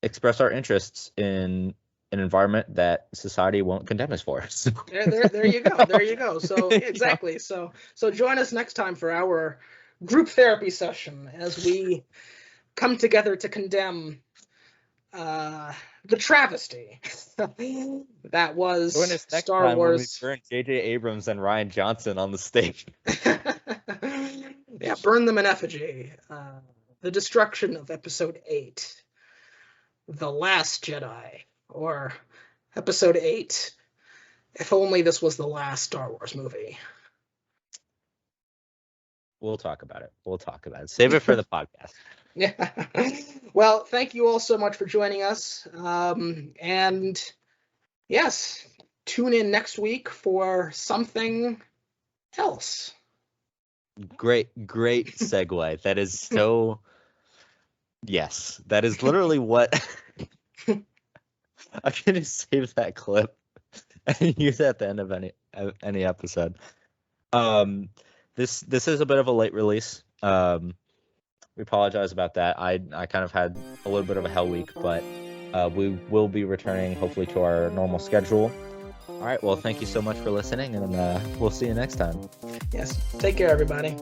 A: express our interests in an environment that society won't condemn us for. So.
B: There you go. So exactly. So join us next time for our group therapy session as we come together to condemn the travesty that was Star Wars.
A: When we burn J.J. Abrams and Rian Johnson on the stake.
B: Burn them in effigy. The destruction of Episode 8, The Last Jedi, or Episode 8, if only this was the last Star Wars movie.
A: We'll talk about it. Save it for the podcast.
B: Yeah. Well, thank you all so much for joining us. And yes, tune in next week for something else.
A: Great segue. That is so. Yes, that is literally what. I'm gonna save that clip and use it at the end of any episode. This is a bit of a late release. We apologize about that. I kind of had a little bit of a hell week, but we will be returning hopefully to our normal schedule All right. Well, thank you so much for listening, and we'll see you next time.
B: Yes. Take care, everybody.